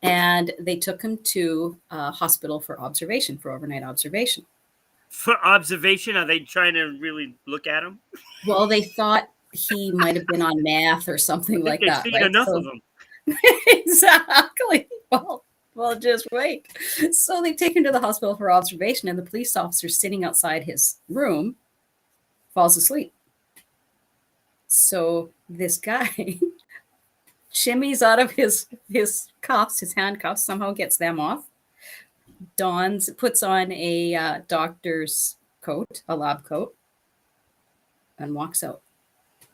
And they took him to a hospital for overnight observation. For observation? Are they trying to really look at him? Well, they thought he might have been on meth or something like that. They've seen enough of him. Exactly. Well, just wait. So they take him to the hospital for observation, and the police officer sitting outside his room falls asleep. So this guy shimmies out of his cuffs, his handcuffs, somehow gets them off, puts on a doctor's coat, a lab coat, and walks out.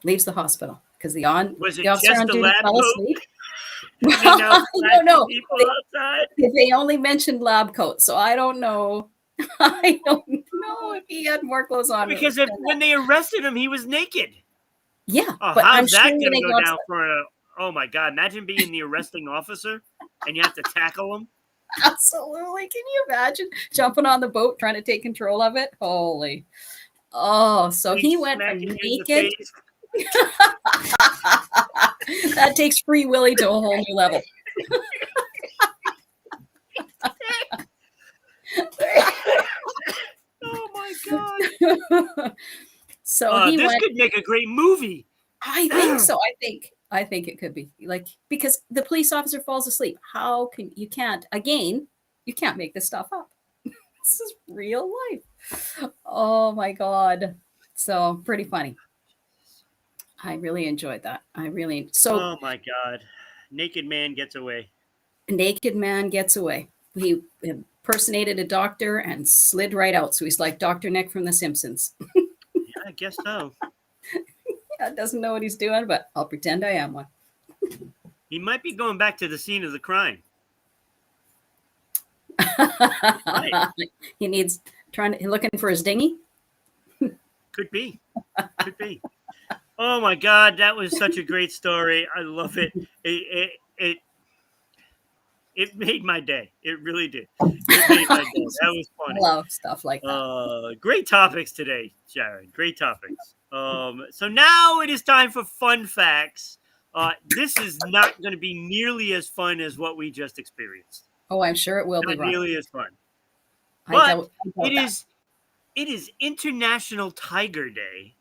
Leaves the hospital because the officer on duty fell asleep. I don't know. They only mentioned lab coat, so I don't know. I don't know if he had more clothes on. Because when they arrested him, he was naked. Yeah, but how's that going to go down for a? Oh my God! Imagine being the arresting officer and you have to tackle him. Absolutely! Can you imagine jumping on the boat trying to take control of it? Holy! Oh, so he went from naked. That takes Free Willy to a whole new level. Oh my God! So this could make a great movie. I think so. I think it could be because the police officer falls asleep. How can you can't make this stuff up. This is real life. Oh my God. So pretty funny. I really enjoyed that. Oh my God. Naked man gets away. Naked man gets away. He impersonated a doctor and slid right out. So he's like Dr. Nick from The Simpsons. Yeah, I guess so. Yeah, doesn't know what he's doing, but I'll pretend I am one. He might be going back to the scene of the crime. Right. He needs looking for his dinghy. Could be. Oh my God, that was such a great story. I love it. It made my day. It really did. It made my day. That was funny. I love stuff like that. Great topics today, Sharron. Great topics. So now it is time for fun facts. This is not going to be nearly as fun as what we just experienced. Oh, I'm sure it will be. Not nearly as fun. But it is International Tiger Day.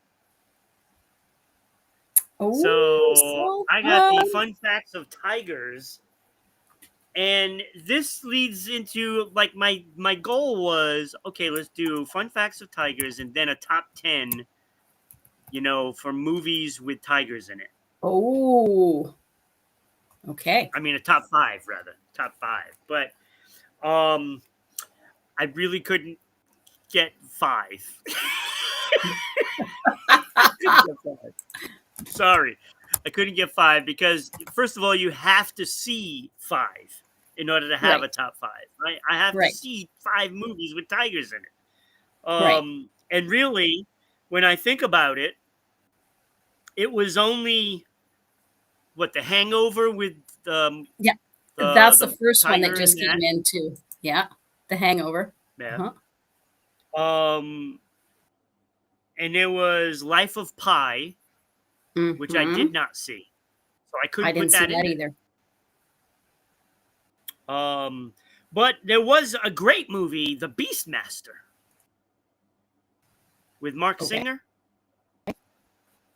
Oh, so I got the fun facts of tigers. And this leads into my goal was, okay, let's do fun facts of tigers and then a top 10, for movies with tigers in it. Oh, okay. I mean, a top 5 rather, top 5. But I really couldn't get 5. Sorry, I couldn't get 5 because first of all, you have to see 5 in order to have a top 5, right? I have to see 5 movies with tigers in it. And really, when I think about it, it was only The Hangover with that's the first one that just came into The Hangover. Yeah. Uh-huh. And there was Life of Pi, which I did not see, so I couldn't put that in either. But there was a great movie, The Beastmaster, with Mark Singer.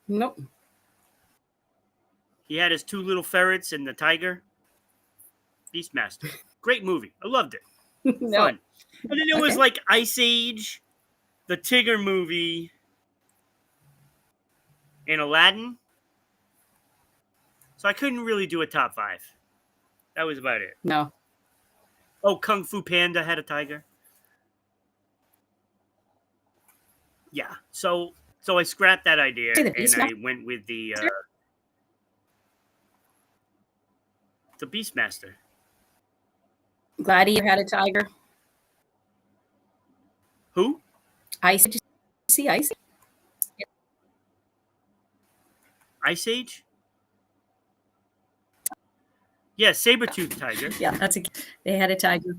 Nope. He had his 2 little ferrets and the tiger. Beastmaster. Great movie. I loved it. Fun. And then there was Ice Age, the Tigger movie, and Aladdin. So I couldn't really do a top 5. That was about it. No. Oh, Kung Fu Panda had a tiger. Yeah. So I scrapped that idea and I went with the Beastmaster. Gladiator had a tiger. Who? Ice. Did you see Ice? Ice Age? Yeah, saber-toothed tiger. Yeah, they had a tiger.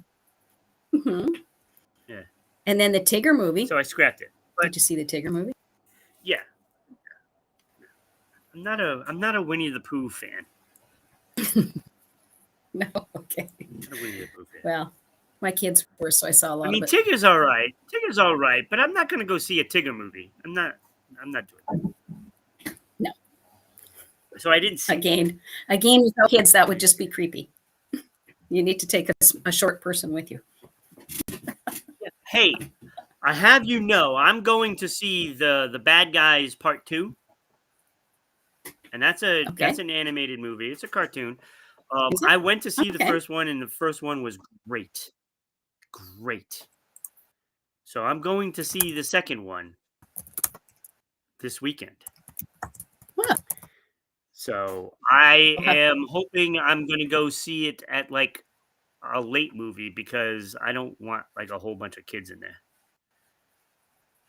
Mm-hmm. Yeah. And then the Tigger movie. So I scrapped it. But did you see the Tigger movie? yeah. I'm not a Winnie the Pooh fan. No, okay. Not a Winnie the Pooh fan. Well, my kids were, so I saw a lot of it. Tigger's all right. Tigger's all right, but I'm not going to go see a Tigger movie. I'm not doing it. No. So I didn't see Again, without kids, that would just be creepy. You need to take a short person with you. Hey, I have you know, I'm going to see the Bad Guys Part 2. And that's an animated movie. It's a cartoon. I went to see the first one, and the first one was great. Great. So I'm going to see the second one this weekend. What? So I am hoping I'm going to go see it at like a late movie because I don't want like a whole bunch of kids in there.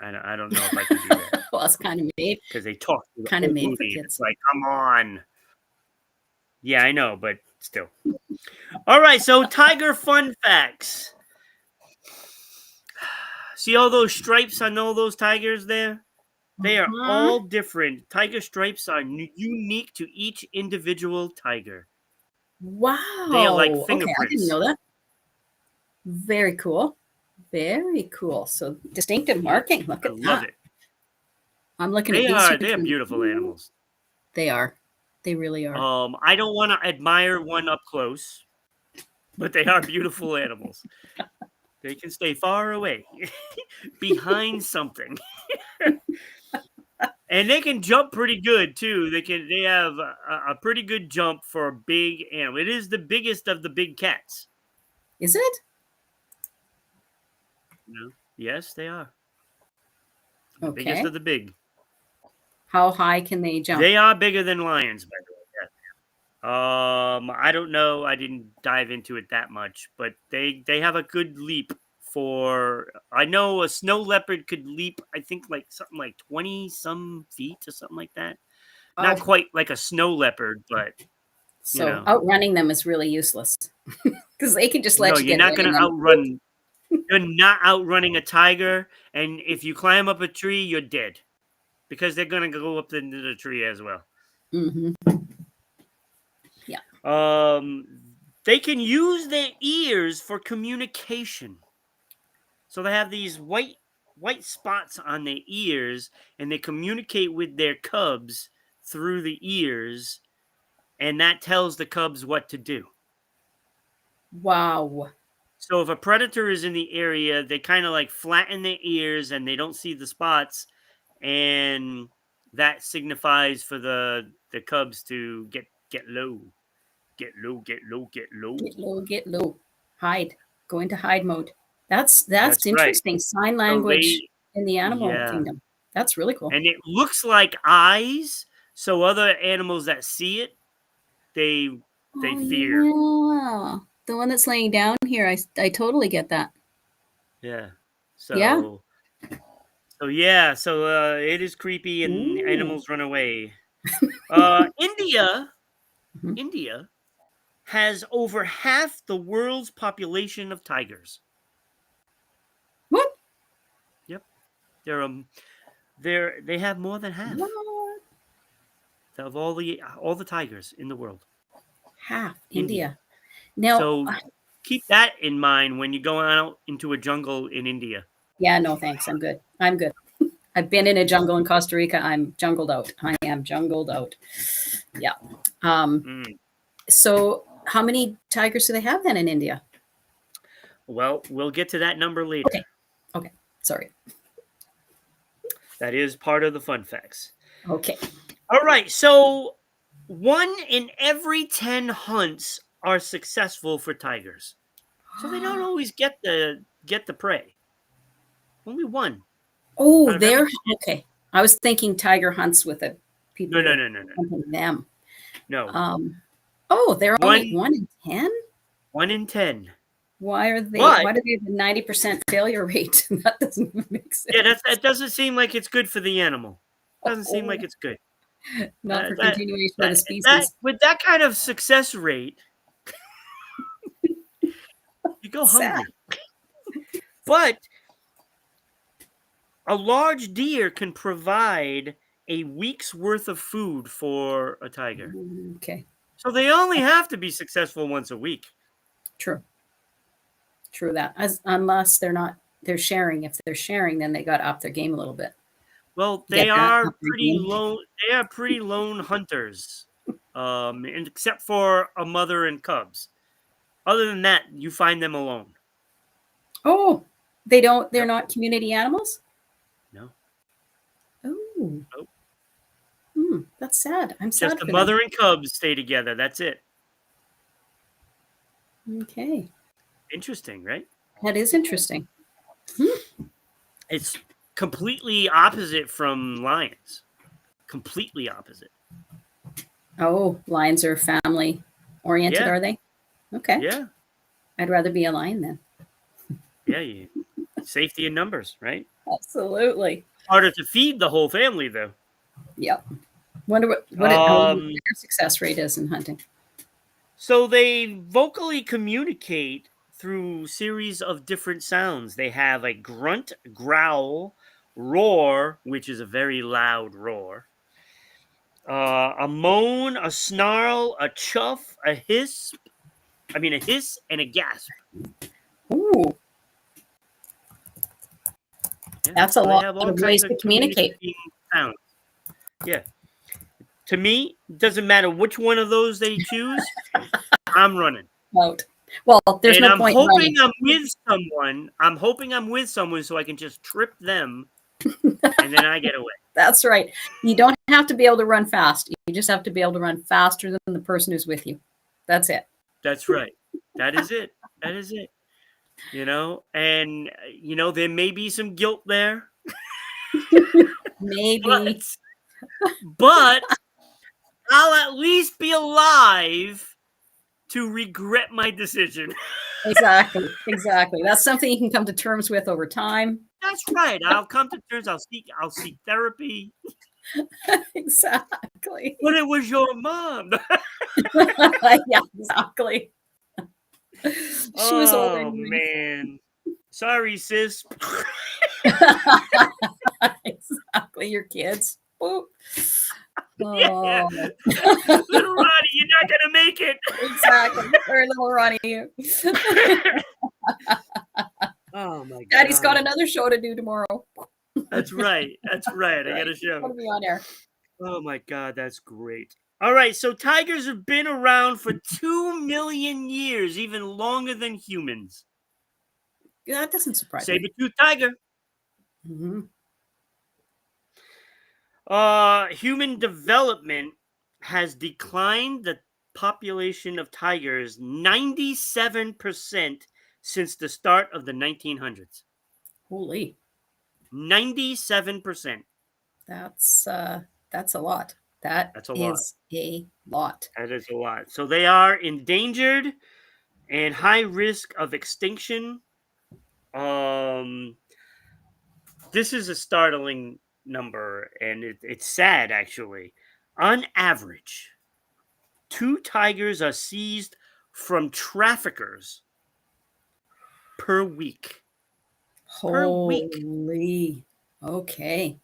I don't know if I can do that. Well, it's kind of made. Because they talk kind of made movie. for kids. It's like, come on. Yeah, I know, but still. All right, so tiger fun facts. See all those stripes on all those tigers there? They are all different. Tiger stripes are unique to each individual tiger. Wow. They are like fingerprints. Okay, I didn't know that. Very cool. Very cool. So distinctive marking. Look at that. I love it. I'm looking at these. They are beautiful animals. They are. They really are. I don't want to admire one up close, but they are beautiful animals. They can stay far away, behind something, and they can jump pretty good too. They have a pretty good jump for a big animal. It is the biggest of the big cats. Is it? No. Yes, they are. The biggest of the big. How high can they jump? They are bigger than lions, by the way. I don't know. I didn't dive into it that much, but they have a good leap for. I know a snow leopard could leap. I think like something like 20 some feet or something like that. Not quite like a snow leopard, but so outrunning them is really useless because they can just let you. You're not going to outrun. You're not outrunning a tiger, and if you climb up a tree, you're dead because they're going to go up into the tree as well. Mm-hmm. Yeah. They can use their ears for communication. So they have these white spots on their ears, and they communicate with their cubs through the ears, and that tells the cubs what to do. Wow. So if a predator is in the area, they kind of like flatten their ears and they don't see the spots, and that signifies for the cubs to get low. Get low, get low, get low. Get low, get low. Hide. Go into hide mode. That's interesting. Right. Sign language in the animal kingdom. That's really cool. And it looks like eyes, so other animals that see it, they fear. Yeah. The one that's laying down here, I totally get that. Yeah. So it is creepy and animals run away. India has over half the world's population of tigers. What? Yep. They have more than half of all the tigers in the world. Half India. Now, so keep that in mind when you go out into a jungle in India. Yeah, no thanks. I'm good. I've been in a jungle in Costa Rica. I'm jungled out. I am jungled out. Yeah. So how many tigers do they have then in India? Well, we'll get to that number later. Okay. Sorry. That is part of the fun facts. Okay. All right. So 1 in every 10 hunts are successful for tigers. So they don't always get the prey. Only 1. Oh, they're okay. I was thinking tiger hunts with the people. No. Them. No. They're only 1 in 10? 1 in 10. Why do they have a 90% failure rate? That doesn't make sense. Yeah, that doesn't seem like it's good for the animal. Doesn't seem like it's good. Not for continuation of the species. With that kind of success rate, you go hungry. But a large deer can provide a week's worth of food for a tiger. Okay. So they only have to be successful once a week. True that. Unless they're sharing. If they're sharing, then they got to up their game a little bit. Well, they are pretty lone. They are pretty lone hunters, and except for a mother and cubs. Other than that, you find them alone. Oh, they don't. They're not community animals. No. Oh. Nope. That's sad. I'm sad. Just the mother and cubs stay together. That's it. Okay. Interesting, right? That is interesting. It's completely opposite from lions. Completely opposite. Oh, lions are family oriented, are they? Okay. Yeah. I'd rather be a lion then. Yeah, safety in numbers, right? Absolutely. Harder to feed the whole family, though. Yep. Wonder what their success rate is in hunting. So they vocally communicate through series of different sounds. They have a grunt, growl, roar, which is a very loud roar, a moan, a snarl, a chuff, a hiss, and a gasp. Ooh. Yeah, that's a lot of ways to communicate. Sounds. Yeah. To me, it doesn't matter which one of those they choose. I'm running. Out. Well, there's no point running. I'm hoping I'm with someone so I can just trip them and then I get away. That's right. You don't have to be able to run fast. You just have to be able to run faster than the person who's with you. That's it. That's right. That is it. That is it. And there may be some guilt there. Maybe. But I'll at least be alive to regret my decision. Exactly. That's something you can come to terms with over time. That's right. I'll come to terms. I'll seek therapy. Exactly. But it was your mom. Yeah, exactly. She was older. Oh man. Sorry, sis. Exactly. Your kids. Boop. Yeah. Little Ronnie, you're not gonna make it. Exactly. Or little Ronnie. Oh my God. Daddy's got another show to do tomorrow. That's right. I got a show. I'll be on air. Oh my God, that's great. All right, so tigers have been around for 2 million years, even longer than humans. Yeah, that doesn't surprise me. Saber-toothed tiger. Mm-hmm. Human development has declined the population of tigers 97% since the start of the 1900s. Holy. 97%. That's a lot. That's a lot. That is a lot. So they are endangered and high risk of extinction. This is a startling number, and it's sad, actually. On average, 2 tigers are seized from traffickers per week. Holy. Okay.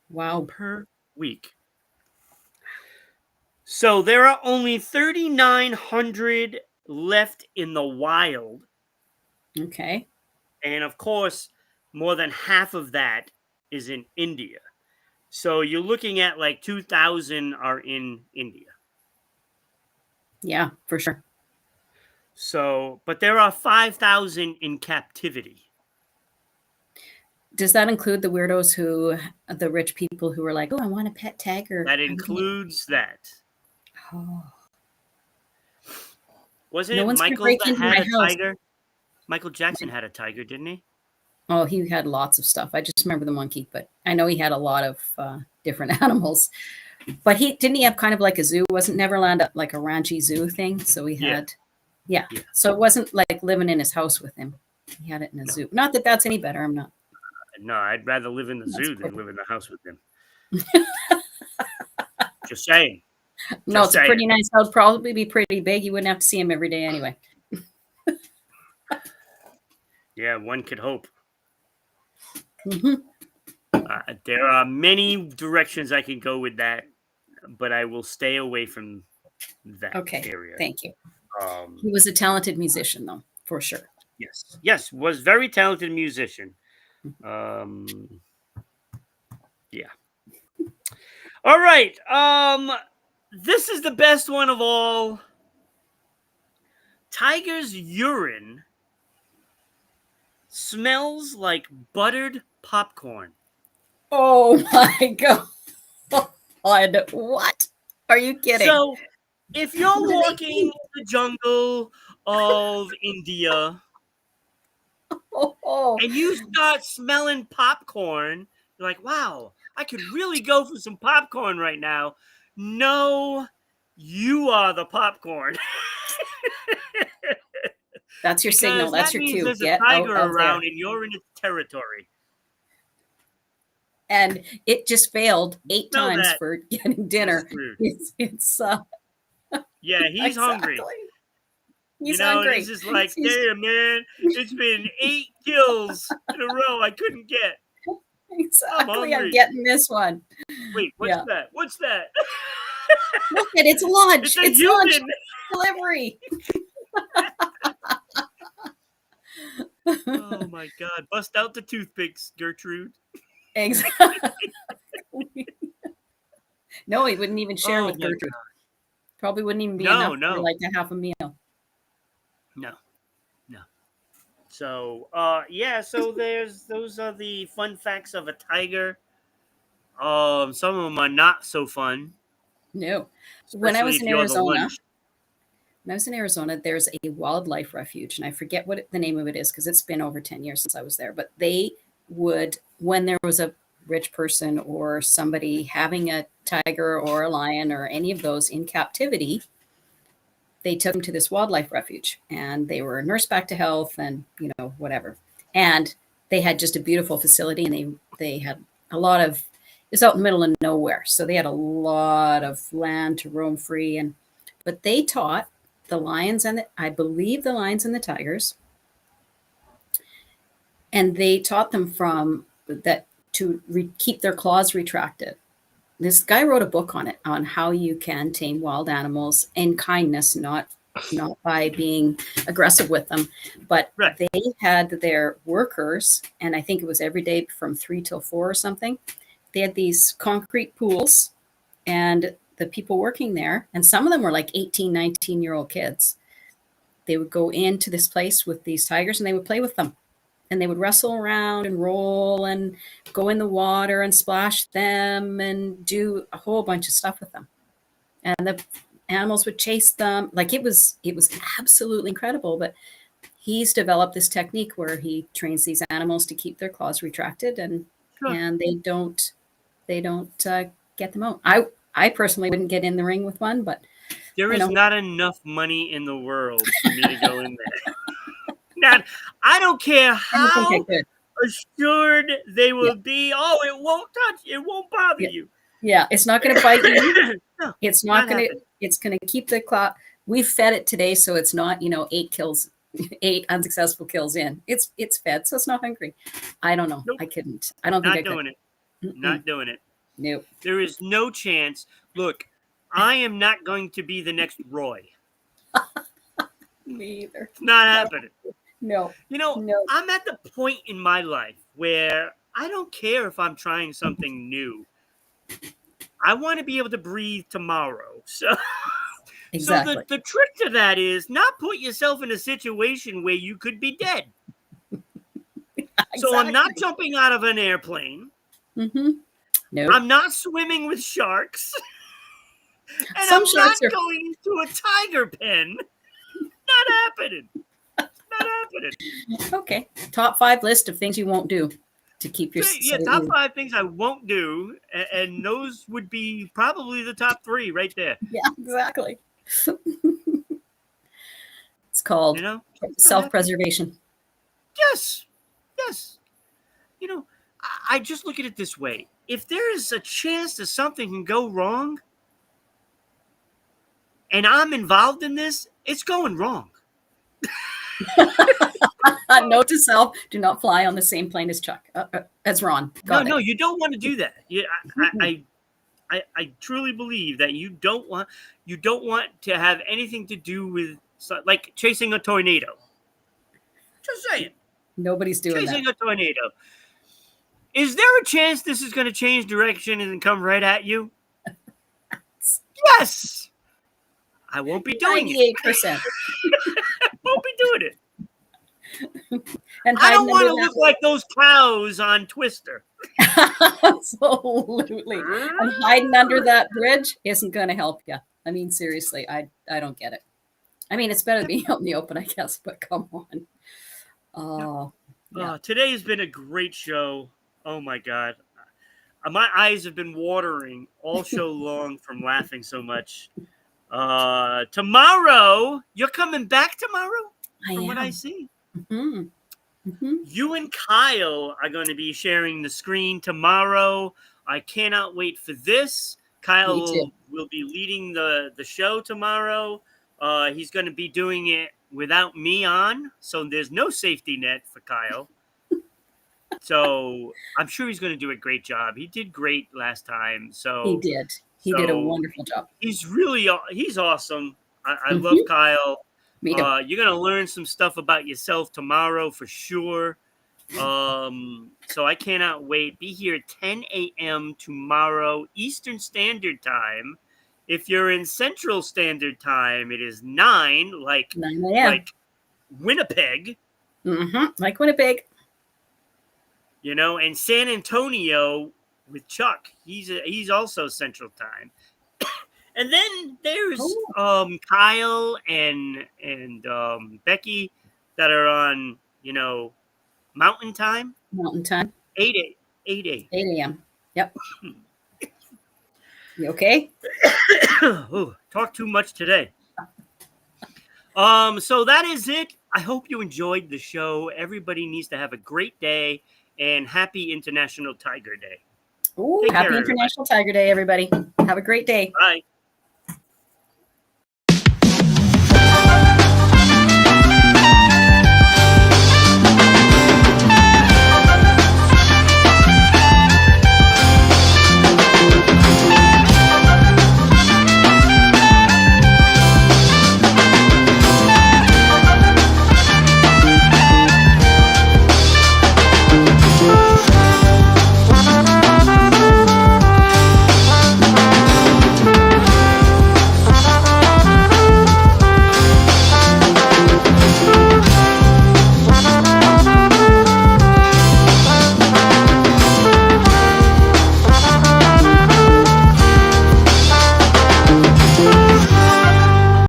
Wow. Per week. So there are only 3,900 left in the wild. Okay. And of course, more than half of that is in India. So you're looking at like 2,000 are in India. Yeah, for sure. So, but there are 5,000 in captivity. Does that include the weirdos the rich people who were like, oh, I want a pet tiger? That includes that. Oh. Wasn't it Michael that had a tiger? Michael Jackson had a tiger, didn't he? Oh, he had lots of stuff. I just remember the monkey, but I know he had a lot of different animals. But didn't he have kind of like a zoo? Wasn't Neverland like a ranchy zoo thing? So he had Yeah. So it wasn't like living in his house with him. He had it in a zoo. Not that that's any better. I'm not. No, I'd rather live in the zoo than perfect. live in the house with him. Just saying. No, it's a pretty nice house. Probably be pretty big. You wouldn't have to see him every day anyway. Yeah, one could hope. Mm-hmm. There are many directions I can go with that, but I will stay away from that area. Thank you. He was a talented musician, though, for sure. Yes, was very talented musician. Yeah. All right. This is the best one of all. Tiger's urine smells like buttered popcorn. Oh my God. What? Are you kidding? So, if you're walking in the jungle of India and you start smelling popcorn, you're like, wow, I could really go for some popcorn right now. No, you are the popcorn. That's your signal. That's your cue. There's a tiger around and you're in its territory. And it just failed 8 times for getting dinner. It's yeah, he's hungry. He's hungry. He's just like, damn, man, it's been 8 kills in a row I couldn't get. Exactly, I'm getting this one. Wait, what's that? What's that? Look at it's lunch. It's lunch delivery. Oh my God! Bust out the toothpicks, Gertrude. Exactly. No, he wouldn't even share with Gertrude. God. Probably wouldn't even be enough for like a half a meal. No. So, so those are the fun facts of a tiger. Some of them are not so fun. No. When I was in Arizona, there's a wildlife refuge, and I forget what the name of it is because it's been over 10 years since I was there. But they would, when there was a rich person or somebody having a tiger or a lion or any of those in captivity, they took them to this wildlife refuge, and they were nursed back to health and, whatever. And they had just a beautiful facility, and they had a lot of, it's out in the middle of nowhere. So they had a lot of land to roam free. But they taught the lions and the lions and the tigers, and they taught them from that to keep their claws retracted. This guy wrote a book on it, on how you can tame wild animals in kindness, not by being aggressive with them. But they had their workers, and I think it was every day from 3 till 4 or something. They had these concrete pools, and the people working there, and some of them were like 18, 19-year-old kids. They would go into this place with these tigers, and they would play with them. And they would wrestle around and roll and go in the water and splash them and do a whole bunch of stuff with them. And the animals would chase them. Like it was absolutely incredible. But he's developed this technique where he trains these animals to keep their claws retracted, and they don't get them out. I personally wouldn't get in the ring with one, but there is not enough money in the world for me to go in there. I don't care how assured they will be. Oh, it won't touch. It won't bother you. Yeah, it's not going to bite you. No, it's not going to. It's going to keep the claw. We've fed it today, so it's not 8 kills, 8 unsuccessful kills in. It's fed, so it's not hungry. I don't know. Nope. I couldn't. I don't think I could. Not doing it. Nope. There is no chance. Look, I am not going to be the next Roy. Me either. It's not happening. No. I'm at the point in my life where I don't care if I'm trying something new. I want to be able to breathe tomorrow. So, exactly. So the trick to that is not put yourself in a situation where you could be dead. Exactly. So I'm not jumping out of an airplane. Mm-hmm. No. I'm not swimming with sharks. And I'm not going into a tiger pen. Not happening. Not happening. Okay. Top 5 list of things you won't do to keep your... top 5 things I won't do. And those would be probably the top 3 right there. Yeah, exactly. It's called self-preservation. Yes. I just look at it this way. If there is a chance that something can go wrong and I'm involved in this, it's going wrong. Note to self: do not fly on the same plane as Chuck. As Ron. No, you don't want to do that. I truly believe that you don't want to have anything to do with like chasing a tornado. Just saying. Nobody's doing chasing a tornado. Is there a chance this is going to change direction and come right at you? Yes. I won't be doing 98%. Won't be doing it. And I don't want to look like those cows on Twister. Absolutely. And hiding under that bridge isn't going to help you. I mean, seriously, I don't get it. I mean, it's better to be out in the open, I guess, but come on. Today has been a great show. Oh, my God. My eyes have been watering all show long from laughing so much. Tomorrow, you're coming back tomorrow? From what I see. Mm-hmm. Mm-hmm. You and Kyle are going to be sharing the screen tomorrow. I cannot wait for this. Kyle will be leading the show tomorrow. He's going to be doing it without me on, so there's no safety net for Kyle. So I'm sure he's going to do a great job. He did great last time. So he did. He did a wonderful job. He's awesome. I love Kyle. Me too. You're going to learn some stuff about yourself tomorrow for sure. So I cannot wait. Be here at 10 a.m. tomorrow, Eastern Standard Time. If you're in Central Standard Time, it is 9 a.m. Like Winnipeg. Mm-hmm. Like Winnipeg. And San Antonio with Chuck. He's also Central Time. And then there's Kyle and Becky that are on, Mountain Time. Mountain Time. 8 a.m. Yep. You okay? Ooh, talk too much today. So that is it. I hope you enjoyed the show. Everybody needs to have a great day and happy International Tiger Day. Happy International Tiger Day, everybody. Have a great day. Bye.